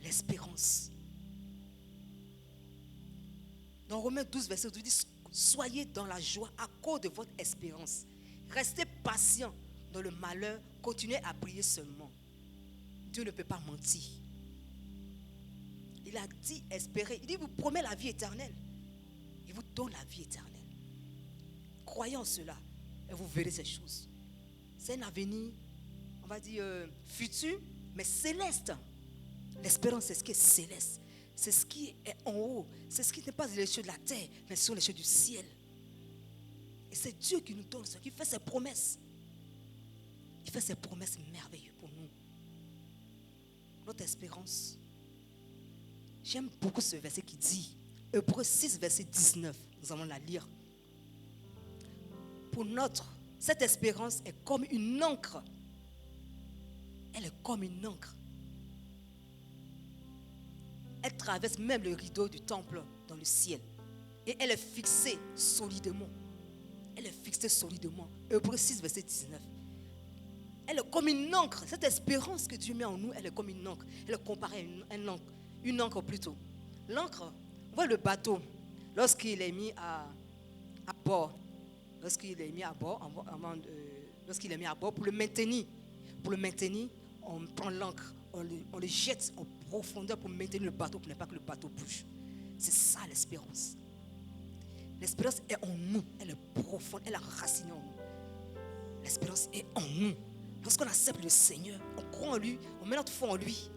L'espérance. Dans Romains 12, verset 12, dit, soyez dans la joie à cause de votre espérance. Restez patient dans le malheur. Continuez à prier seulement. Dieu ne peut pas mentir. Il a dit espérer. Il dit, vous promet la vie éternelle. Il vous donne la vie éternelle. Croyez en cela et vous verrez ces choses. C'est un avenir, on va dire, futur, mais céleste. L'espérance, c'est ce qui est céleste. C'est ce qui est en haut. C'est ce qui n'est pas les cieux de la terre, mais sur les cieux du ciel. Et c'est Dieu qui nous donne ça, qui fait ses promesses. Il fait ses promesses merveilleuses pour nous. Notre espérance. J'aime beaucoup ce verset qui dit, Hébreux 6, verset 19, nous allons la lire. Pour cette espérance est comme une encre. Elle est comme une encre. Elle traverse même le rideau du temple dans le ciel. Et elle est fixée solidement. Elle est fixée solidement. Hébreux 6, verset 19. Elle est comme une encre. Cette espérance que Dieu met en nous, elle est comme une encre. Elle est comparée à une encre plutôt. L'encre, on voit le bateau, lorsqu'il est mis à bord. Lorsqu'il est mis à bord, pour le maintenir, on prend l'encre, on le jette en profondeur pour maintenir le bateau, pour ne pas que le bateau bouge. C'est ça l'espérance. L'espérance est en nous, elle est profonde, elle est enracinée en nous. L'espérance est en nous. Lorsqu'on accepte le Seigneur, on croit en lui, on met notre foi en lui.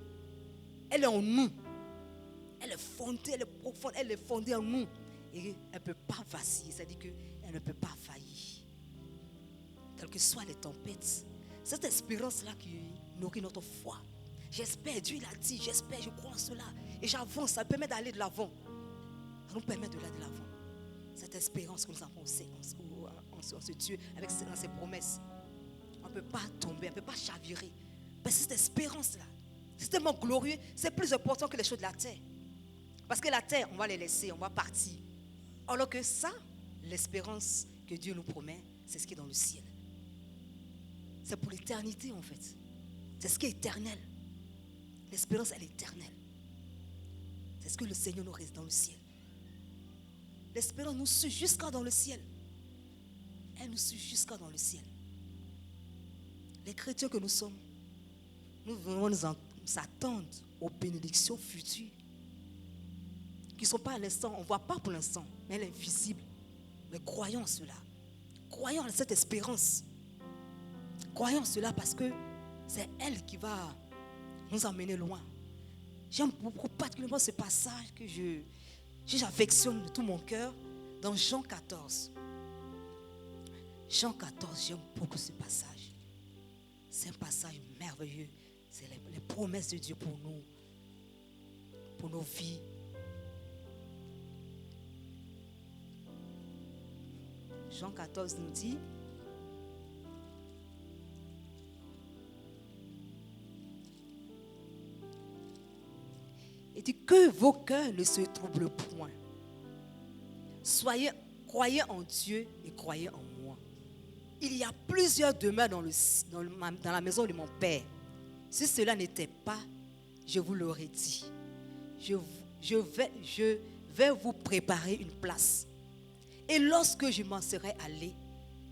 Elle est en nous. Elle est fondée, elle est profonde, elle est fondée en nous. Et elle ne peut pas vaciller, c'est-à-dire qu'elle ne peut pas faillir. Quelles que soient les tempêtes, cette espérance-là qui nourrit notre foi. J'espère, Dieu l'a dit, j'espère, je crois en cela. Et j'avance, ça permet d'aller de l'avant. Ça nous permet d'aller de l'avant. Cette espérance que nous avons en ce Dieu, avec ses promesses. On ne peut pas tomber, on ne peut pas chavirer. Mais cette espérance-là, c'est tellement glorieux, c'est plus important que les choses de la terre. Parce que la terre, on va les laisser, on va partir. Alors que ça, l'espérance que Dieu nous promet, c'est ce qui est dans le ciel. C'est pour l'éternité en fait. C'est ce qui est éternel. L'espérance, elle est éternelle. C'est ce que le Seigneur nous reste dans le ciel. L'espérance nous suit jusqu'à dans le ciel. Elle nous suit jusqu'à dans le ciel. Les chrétiens que nous sommes, nous devons nous attendre aux bénédictions futures. Qui ne sont pas à l'instant, on ne voit pas pour l'instant, mais elle est visible. Mais croyons en cela. Croyons en cette espérance. Croyons en cela parce que c'est elle qui va nous emmener loin. J'aime beaucoup particulièrement ce passage que j'affectionne de tout mon cœur dans Jean 14. Jean 14, j'aime beaucoup ce passage. C'est un passage merveilleux. C'est les promesses de Dieu pour nous, pour nos vies. Jean 14 nous dit, il dit que vos cœurs ne se troublent point. Croyez en Dieu et croyez en moi. Il y a plusieurs demeures dans la maison de mon Père. Si cela n'était pas, je vous l'aurais dit. Je vais vous préparer une place. Et lorsque je m'en serai allé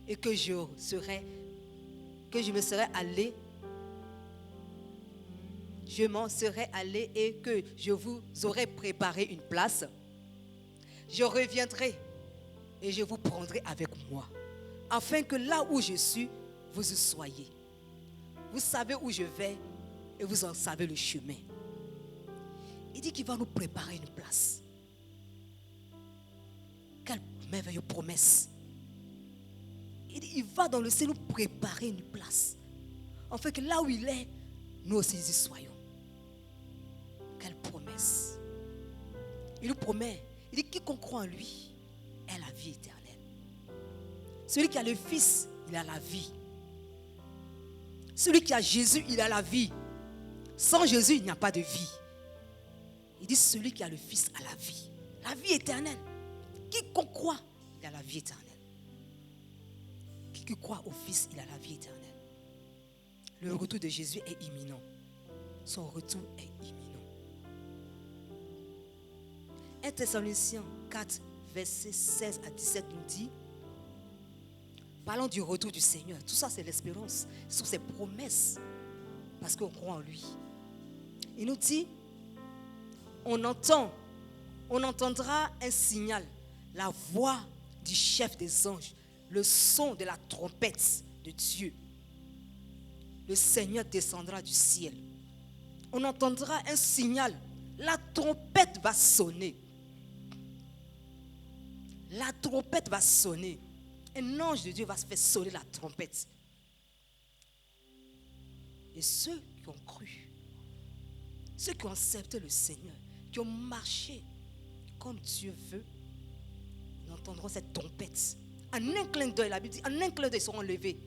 et que je m'en serai allé et que je vous aurai préparé une place, je reviendrai et je vous prendrai avec moi, afin que là où je suis, vous y soyez. Vous savez où je vais et vous en savez le chemin. Il dit qu'il va nous préparer une place. Quelle merveilleuse promesse. Il va dans le ciel nous préparer une place. En fait que là où il est, nous aussi y soyons. Quelle promesse. Il nous promet. Il dit quiconque croit en lui a la vie éternelle. Celui qui a le Fils, il a la vie. Celui qui a Jésus, il a la vie. Sans Jésus, il n'y a pas de vie. Il dit celui qui a le Fils a la vie. La vie éternelle. Quiconque croit, il a la vie éternelle. Qui croit au Fils, il a la vie éternelle. Le retour de Jésus est imminent. Son retour est imminent. 1 Thessaloniciens 4, versets 16 à 17 nous dit, parlons du retour du Seigneur. Tout ça, c'est l'espérance. Ce sont ses promesses. Parce qu'on croit en lui. Il nous dit, on entendra un signal, la voix du chef des anges, le son de la trompette de Dieu. Le Seigneur descendra du ciel. On entendra un signal, la trompette va sonner. La trompette va sonner. Un ange de Dieu va se faire sonner la trompette. Et ceux qui ont cru, ceux qui ont accepté le Seigneur, qui ont marché comme Dieu veut, ils entendront cette trompette. En un clin d'œil, la Bible dit, en un clin d'œil, ils seront levés.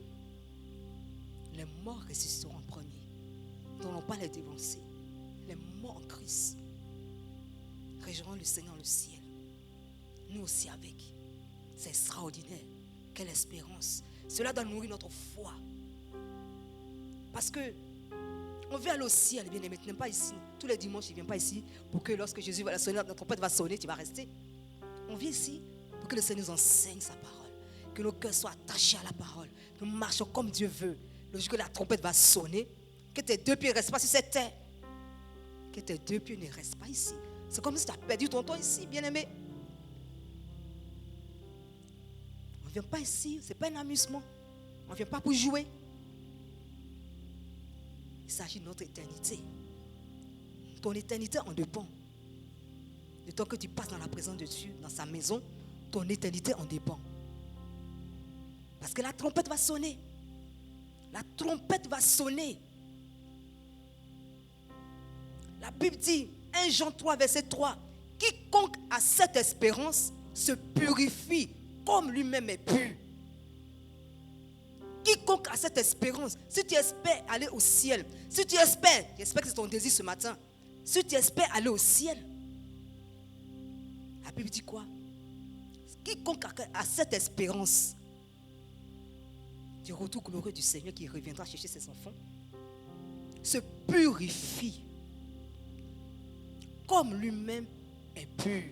Les morts ressusciteront en premier. Nous n'allons pas les dévancer. Les morts en Christ rejoindront le Seigneur dans le ciel. Nous aussi avec. C'est extraordinaire. Quelle espérance. Cela doit nourrir notre foi. Parce que on veut aller au ciel, bien aimé. Tu n'es pas ici. Tous les dimanches, tu ne viens pas ici pour que lorsque Jésus va sonner, notre trompette va sonner, tu vas rester. On vient ici pour que le Seigneur nous enseigne sa parole. Que nos cœurs soient attachés à la parole. Nous marchons comme Dieu veut. Le jour que la trompette va sonner, que tes deux pieds ne restent pas sur cette terre. Que tes deux pieds ne restent pas ici. C'est comme si tu as perdu ton temps ici, bien aimé. On ne vient pas ici, ce n'est pas un amusement. On ne vient pas pour jouer. Il s'agit de notre éternité. Ton éternité en dépend. Le temps que tu passes dans la présence de Dieu, dans sa maison, ton éternité en dépend. Parce que la trompette va sonner. La trompette va sonner. La Bible dit, 1 Jean 3, verset 3, quiconque a cette espérance se purifie comme lui-même est pur. Quiconque a cette espérance, si tu espères aller au ciel, si tu espères, j'espère que c'est ton désir ce matin, si tu espères aller au ciel, la Bible dit quoi? Quiconque a cette espérance du retour glorieux du Seigneur qui reviendra chercher ses enfants, se purifie comme lui-même est pur.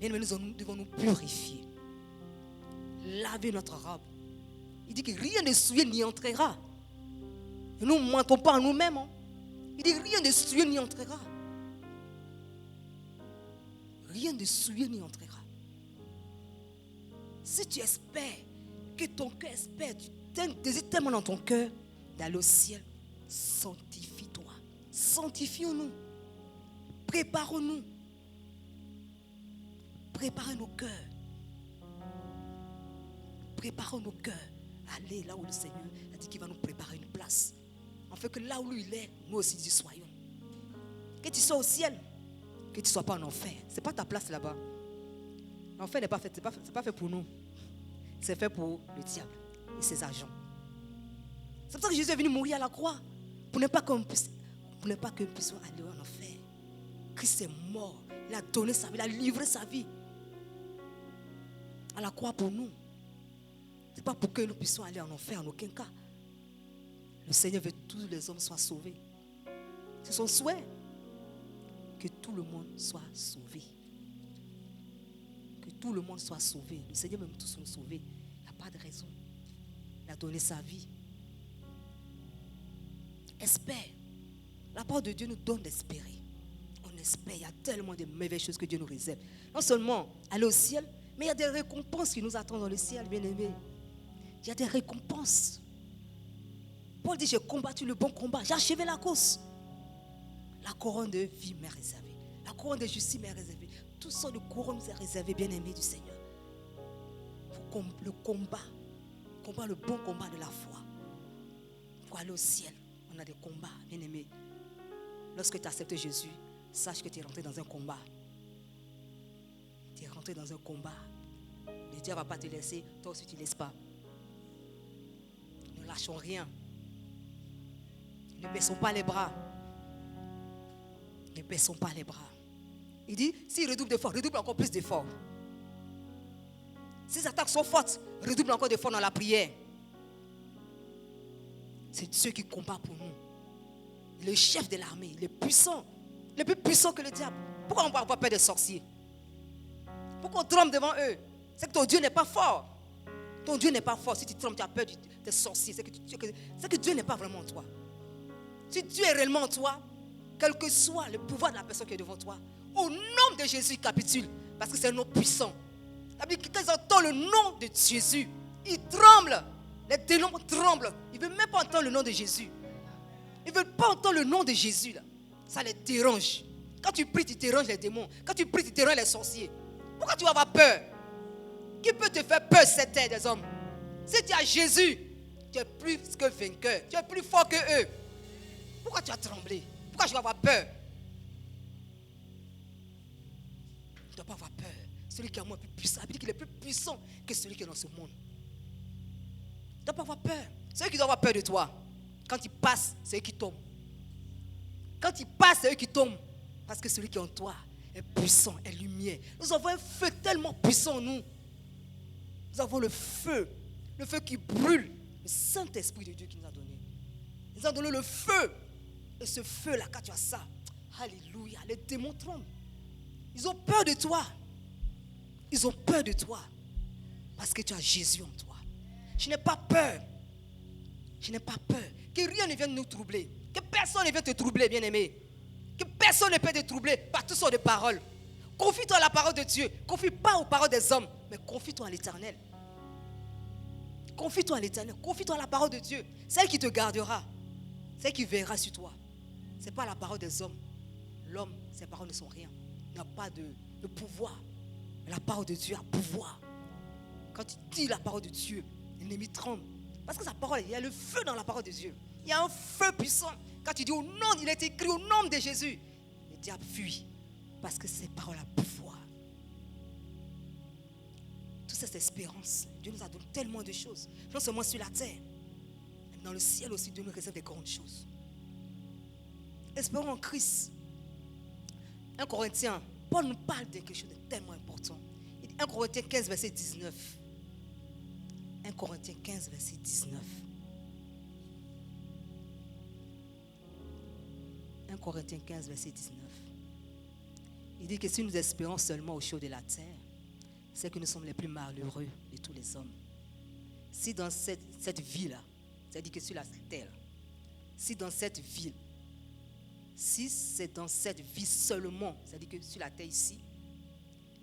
Et nous devons nous purifier. Laver notre robe. Il dit que rien de souillé n'y entrera. Et nous ne mentons pas en nous-mêmes. Hein. Il dit rien de souillé n'y entrera. Rien de souillé n'y entrera. Si tu espères, que ton cœur espère, tu désires tellement dans ton cœur d'aller au ciel, sanctifie-toi. Sanctifions-nous. Préparons-nous. Préparez nos cœurs. Préparons nos cœurs. Allez là où le Seigneur a dit qu'il va nous préparer une place. En fait que là où il est, nous aussi y soyons. Que tu sois au ciel, que tu ne sois pas en enfer. Ce n'est pas ta place là-bas. L'enfer n'est pas fait, c'est pas fait pour nous. C'est fait pour le diable et ses agents. C'est pour ça que Jésus est venu mourir à la croix. Pour ne pas que nous puissions aller en enfer. Christ est mort. Il a donné sa vie, il a livré sa vie à la croix pour nous. Ce n'est pas pour que nous puissions aller en enfer en aucun cas. Le Seigneur veut que tous les hommes soient sauvés. C'est son souhait. Que tout le monde soit sauvé. Que tout le monde soit sauvé. Le Seigneur veut que tous soient sauvés. Il n'y a pas de raison. Il a donné sa vie. Espère. La parole de Dieu nous donne d'espérer. On espère. Il y a tellement de mauvaises choses que Dieu nous réserve. Non seulement aller au ciel, mais il y a des récompenses qui nous attendent dans le ciel, bien-aimés. Il y a des récompenses. Paul dit, j'ai combattu le bon combat, j'ai achevé la course. La couronne de vie m'est réservée. La couronne de justice m'est réservée. Tout ça de couronne nous est réservé, bien-aimés du Seigneur. Le combat, le bon combat de la foi. Pour aller au ciel, on a des combats, bien-aimés. Lorsque tu acceptes Jésus, sache que tu es rentré dans un combat. Tu es rentré dans un combat. Le Dieu ne va pas te laisser, toi aussi tu ne laisses pas. Ne lâchons rien. Ne baissons pas les bras. Ne baissons pas les bras. Il dit, s'il redouble d'efforts, redouble encore plus d'efforts. Si les attaques sont fortes, redouble encore d'efforts dans la prière. C'est Dieu qui combat pour nous. Le chef de l'armée, il est puissant. Il est plus puissant que le diable. Pourquoi on ne peut avoir peur des sorciers? Pourquoi on tremble devant eux? C'est que ton Dieu n'est pas fort. Ton Dieu n'est pas fort. Si tu trembles, tu as peur des sorciers. C'est que Dieu n'est pas vraiment en toi. Si Dieu est réellement en toi, quel que soit le pouvoir de la personne qui est devant toi, au nom de Jésus, il capitule. Parce que c'est un nom puissant. Quand ils entendent le nom de Jésus, ils tremblent. Les démons tremblent. Ils ne veulent même pas entendre le nom de Jésus. Ils ne veulent pas entendre le nom de Jésus. Là. Ça les dérange. Quand tu pries, tu déranges les démons. Quand tu pries, tu déranges les sorciers. Pourquoi tu vas avoir peur? Qui peut te faire peur, cette terre des hommes? Si tu as Jésus, tu es plus que vainqueur. Tu es plus fort que eux. Pourquoi tu as tremblé? Pourquoi je vais avoir peur? Tu ne dois pas avoir peur. Celui qui est en moi est plus puissant. Il dit qu'il est plus puissant que celui qui est dans ce monde. Tu ne dois pas avoir peur. Celui qui doit avoir peur de toi, quand il passe, c'est eux qui tombent. Quand il passe, c'est eux qui tombent. Parce que celui qui est en toi est puissant, est lumière. Nous avons un feu tellement puissant en nous. Nous avons le feu qui brûle. Le Saint-Esprit de Dieu qui nous a donné. Il nous a donné le feu. Et ce feu-là, quand tu as ça, alléluia, les démons tremblent. Ils ont peur de toi. Ils ont peur de toi. Parce que tu as Jésus en toi. Je n'ai pas peur. Je n'ai pas peur. Que rien ne vienne nous troubler. Que personne ne vienne te troubler, bien-aimé. Que personne ne peut te troubler par toutes sortes de paroles. Confie-toi à la parole de Dieu. Confie pas aux paroles des hommes, mais confie-toi à l'Éternel. Confie-toi à l'Éternel. Confie-toi à la parole de Dieu. Celle qui te gardera. Celle qui veillera sur toi. Ce n'est pas la parole des hommes. L'homme, ses paroles ne sont rien. Il n'a pas de pouvoir. Mais la parole de Dieu a pouvoir. Quand tu dis la parole de Dieu, l'ennemi tremble. Parce que sa parole, il y a le feu dans la parole de Dieu. Il y a un feu puissant. Quand tu dis au nom, il est écrit au nom de Jésus. Le diable fuit. Parce que ces paroles ont pouvoir. Toute cette espérance, Dieu nous a donné tellement de choses. Non seulement sur la terre, mais dans le ciel aussi, Dieu nous réserve des grandes choses. Espérons en Christ. 1 Corinthiens, Paul nous parle de quelque chose de tellement important. 1 Corinthiens 15, verset 19. 1 Corinthiens 15, verset 19. 1 Corinthiens 15, verset 19. Il dit que si nous espérons seulement aux choses de la terre, c'est que nous sommes les plus malheureux de tous les hommes. Si dans cette vie-là, c'est-à-dire que sur la terre, si dans cette vie, si c'est dans cette vie seulement, c'est-à-dire que sur la terre ici,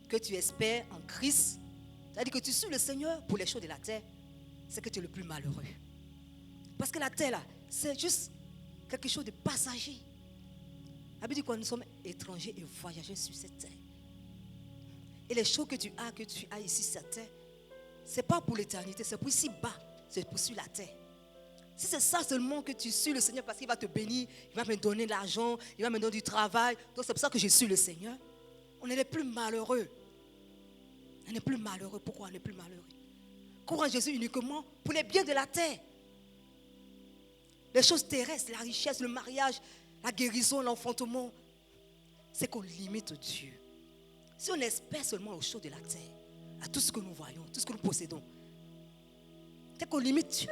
que tu espères en Christ, c'est-à-dire que tu suis le Seigneur pour les choses de la terre, c'est que tu es le plus malheureux. Parce que la terre là, c'est juste quelque chose de passager. La Bible dit que nous sommes étrangers et voyageurs sur cette terre. Et les choses que tu as ici sur cette terre, ce n'est pas pour l'éternité, c'est pour ici bas, c'est pour sur la terre. Si c'est ça seulement que tu suis le Seigneur parce qu'il va te bénir, il va me donner de l'argent, il va me donner du travail, donc c'est pour ça que je suis le Seigneur, on est les plus malheureux. On est plus malheureux. Pourquoi on est plus malheureux? Croire en Jésus uniquement pour les biens de la terre. Les choses terrestres, la richesse, le mariage, la guérison, l'enfantement, c'est qu'on limite Dieu. Si on espère seulement aux choses de la terre, à tout ce que nous voyons, tout ce que nous possédons, c'est qu'on limite Dieu.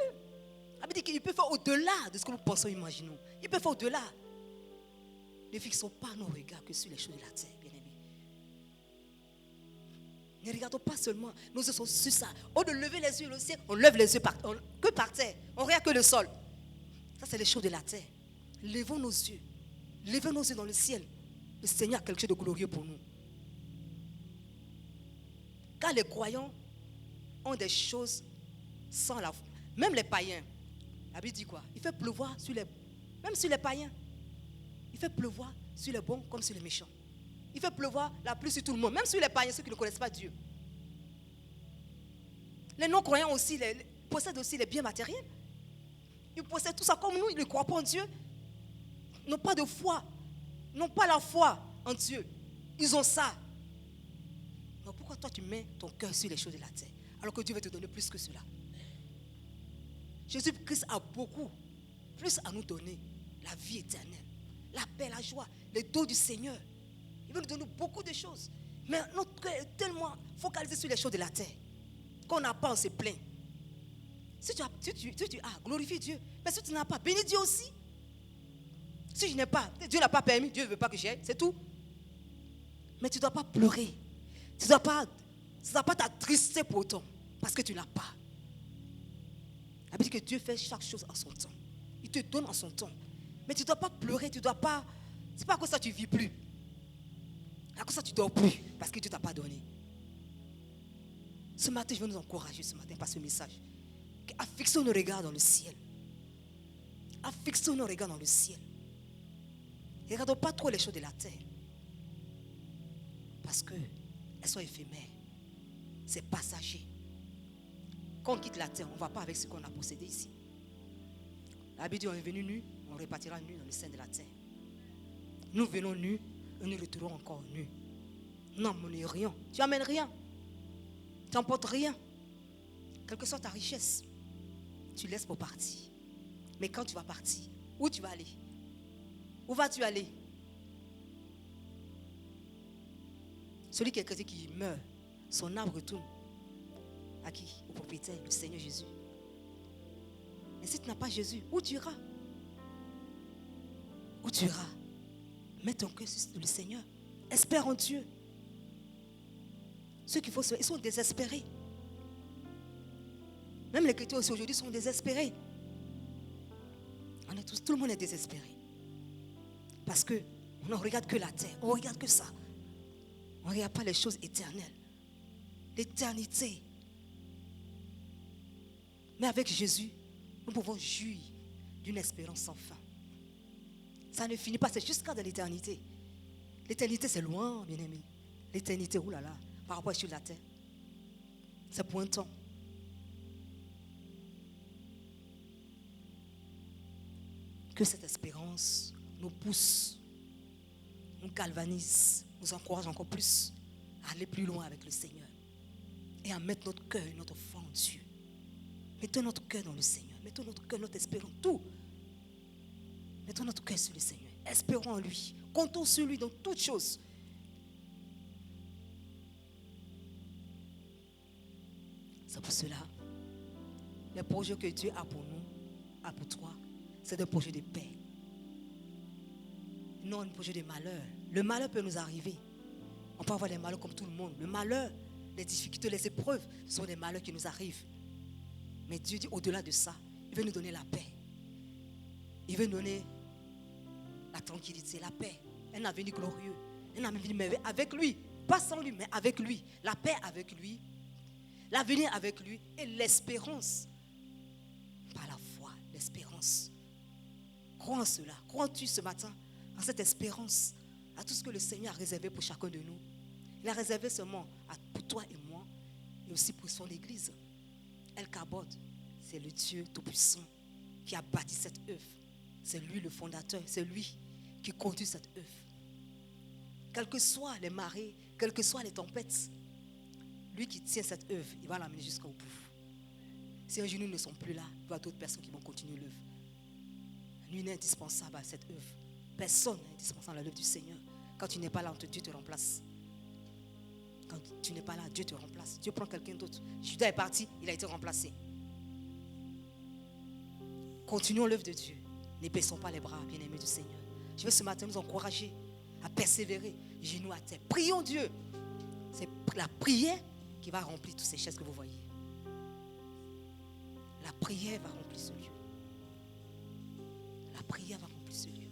Ça veut dire qu'il peut faire au-delà de ce que nous pensons et imaginons. Il peut faire au-delà. Ne fixons pas nos regards que sur les choses de la terre, bien-aimés. Ne regardons pas seulement nos yeux sont sur ça. Au lieu de lever les yeux au ciel, on lève les yeux que par terre. On regarde que le sol. Ça, c'est les choses de la terre. Levons nos yeux. Levons nos yeux dans le ciel. Le Seigneur a quelque chose de glorieux pour nous. Car les croyants ont des choses sans la foi. Même les païens. La Bible dit quoi? Il fait pleuvoir même sur les païens. Il fait pleuvoir sur les bons comme sur les méchants. Il fait pleuvoir la pluie sur tout le monde, même sur les païens, ceux qui ne connaissent pas Dieu. Les non-croyants aussi possèdent aussi les biens matériels. Ils possèdent tout ça comme nous, ils ne croient pas en Dieu. Ils n'ont pas de foi. Ils n'ont pas la foi en Dieu. Ils ont ça. Donc pourquoi toi tu mets ton cœur sur les choses de la terre alors que Dieu va te donner plus que cela? Jésus-Christ a beaucoup plus à nous donner. La vie éternelle, la paix, la joie, les dons du Seigneur. Il veut nous donner beaucoup de choses. Mais notre cœur est tellement focalisé sur les choses de la terre qu'on n'a pas, on se plaint. Si tu as, glorifie Dieu. Mais si tu n'as pas, bénis Dieu aussi. Si je n'ai pas, Dieu n'a pas permis, Dieu ne veut pas que j'aie, c'est tout. Mais tu ne dois pas pleurer. Tu ne dois pas t'attrister pour autant, parce que tu ne l'as pas. La Bible dit que Dieu fait chaque chose en son temps. Il te donne en son temps. Mais tu ne dois pas pleurer, tu ne dois pas. C'est pas à cause de ça que tu ne vis plus. À cause de ça que tu ne dors plus, parce que Dieu ne t'a pas donné. Ce matin, je veux nous encourager ce matin par ce message. Affixons nos regards dans le ciel. Affixons nos regards dans le ciel. Ne regardons pas trop les choses de la terre. Parce qu'elles sont éphémères. C'est passager. Quand on quitte la terre, on ne va pas avec ce qu'on a possédé ici. La Bible dit on est venu nu, on repartira nu dans le sein de la terre. Nous venons nus et nous retournons encore nus. Nous n'emmenons rien. Tu n'amènes rien. Tu n'emportes rien. Quelle que soit ta richesse, tu laisses pour partir. Mais quand tu vas partir, où tu vas aller? Où vas-tu aller? Celui qui est chrétien qui meurt, son âme retourne à qui? Au propriétaire, le Seigneur Jésus. Mais si tu n'as pas Jésus, où tu iras? Où tu iras? Mets ton cœur sur le Seigneur. Espère en Dieu. Ceux qui font ça, ils sont désespérés. Même les chrétiens aussi aujourd'hui sont désespérés. Tout le monde est désespéré. Parce qu'on ne regarde que la terre, on ne regarde que ça. On ne regarde pas les choses éternelles. L'éternité. Mais avec Jésus, nous pouvons jouir d'une espérance sans fin. Ça ne finit pas, c'est jusqu'à de l'éternité. L'éternité, c'est loin, bien-aimé. L'éternité, oulala, par rapport à sur la terre. C'est pour un temps. Que cette espérance nous pousse, nous galvanise, nous encourage encore plus à aller plus loin avec le Seigneur et à mettre notre cœur et notre foi en Dieu. Mettons notre cœur dans le Seigneur, mettons notre cœur, notre espérance, tout. Mettons notre cœur sur le Seigneur, espérons en lui, comptons sur lui dans toutes choses. C'est pour cela, les projets que Dieu a pour nous, a pour toi, c'est des projets de paix. Non, un projet de malheur. Le malheur peut nous arriver. On peut avoir des malheurs comme tout le monde. Le malheur, les difficultés, les épreuves, ce sont des malheurs qui nous arrivent. Mais Dieu dit au-delà de ça, il veut nous donner la paix. Il veut nous donner la tranquillité, la paix, un avenir glorieux, un avenir merveilleux avec lui. Pas sans lui, mais avec lui. La paix avec lui, l'avenir avec lui et l'espérance. Par la foi, l'espérance. Crois en cela. Crois-tu ce matin en cette espérance, à tout ce que le Seigneur a réservé pour chacun de nous? Il a réservé seulement pour toi et moi, et aussi pour son Église. El Kabod, c'est le Dieu Tout-Puissant qui a bâti cette œuvre. C'est lui le fondateur, c'est lui qui conduit cette œuvre. Quelles que soient les marées, quelles que soient les tempêtes, lui qui tient cette œuvre, il va l'amener jusqu'au bout. Si un jour nous ne sommes plus là, il y aura d'autres personnes qui vont continuer l'œuvre. Lui n'est indispensable à cette œuvre. Personne n'est indispensable à l'œuvre du Seigneur. Quand tu n'es pas là, Dieu te remplace. Quand tu n'es pas là, Dieu te remplace. Dieu prend quelqu'un d'autre. Judas est parti, il a été remplacé. Continuons l'œuvre de Dieu. Ne baissons pas les bras, bien-aimés du Seigneur. Je veux ce matin nous encourager à persévérer, genoux à terre. Prions Dieu. C'est la prière qui va remplir toutes ces chaises que vous voyez. La prière va remplir ce lieu. La prière va remplir ce lieu.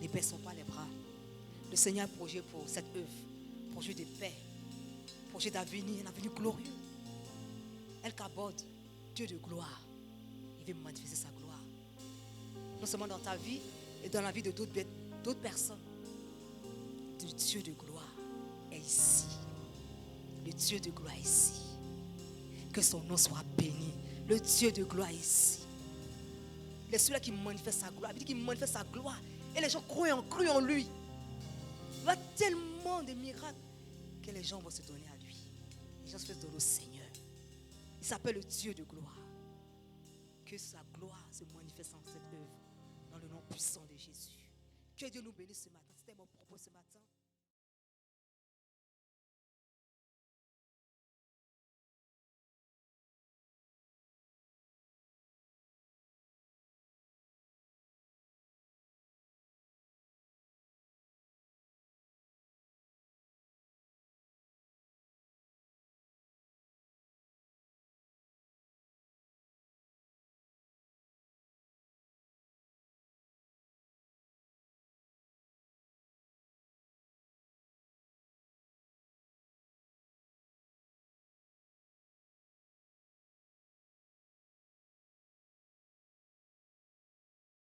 Ne baissons pas les bras. Le Seigneur a un projet pour cette œuvre. Projet de paix. Projet d'avenir, un avenir glorieux. El Kabod, Dieu de gloire. Il veut manifester sa gloire. Non seulement dans ta vie, et dans la vie de d'autres personnes. Le Dieu de gloire est ici. Le Dieu de gloire est ici. Que son nom soit béni. Le Dieu de gloire est ici. Il est celui-là qui manifeste sa gloire. Il dit qu'il manifeste sa gloire. Et les gens croient en lui. Il y a tellement de miracles que les gens vont se donner à lui. Les gens se font donner au Seigneur. Il s'appelle le Dieu de gloire. Que sa gloire se manifeste en cette œuvre. Dans le nom puissant de Jésus. Que Dieu nous bénisse ce matin. C'était mon propos ce matin.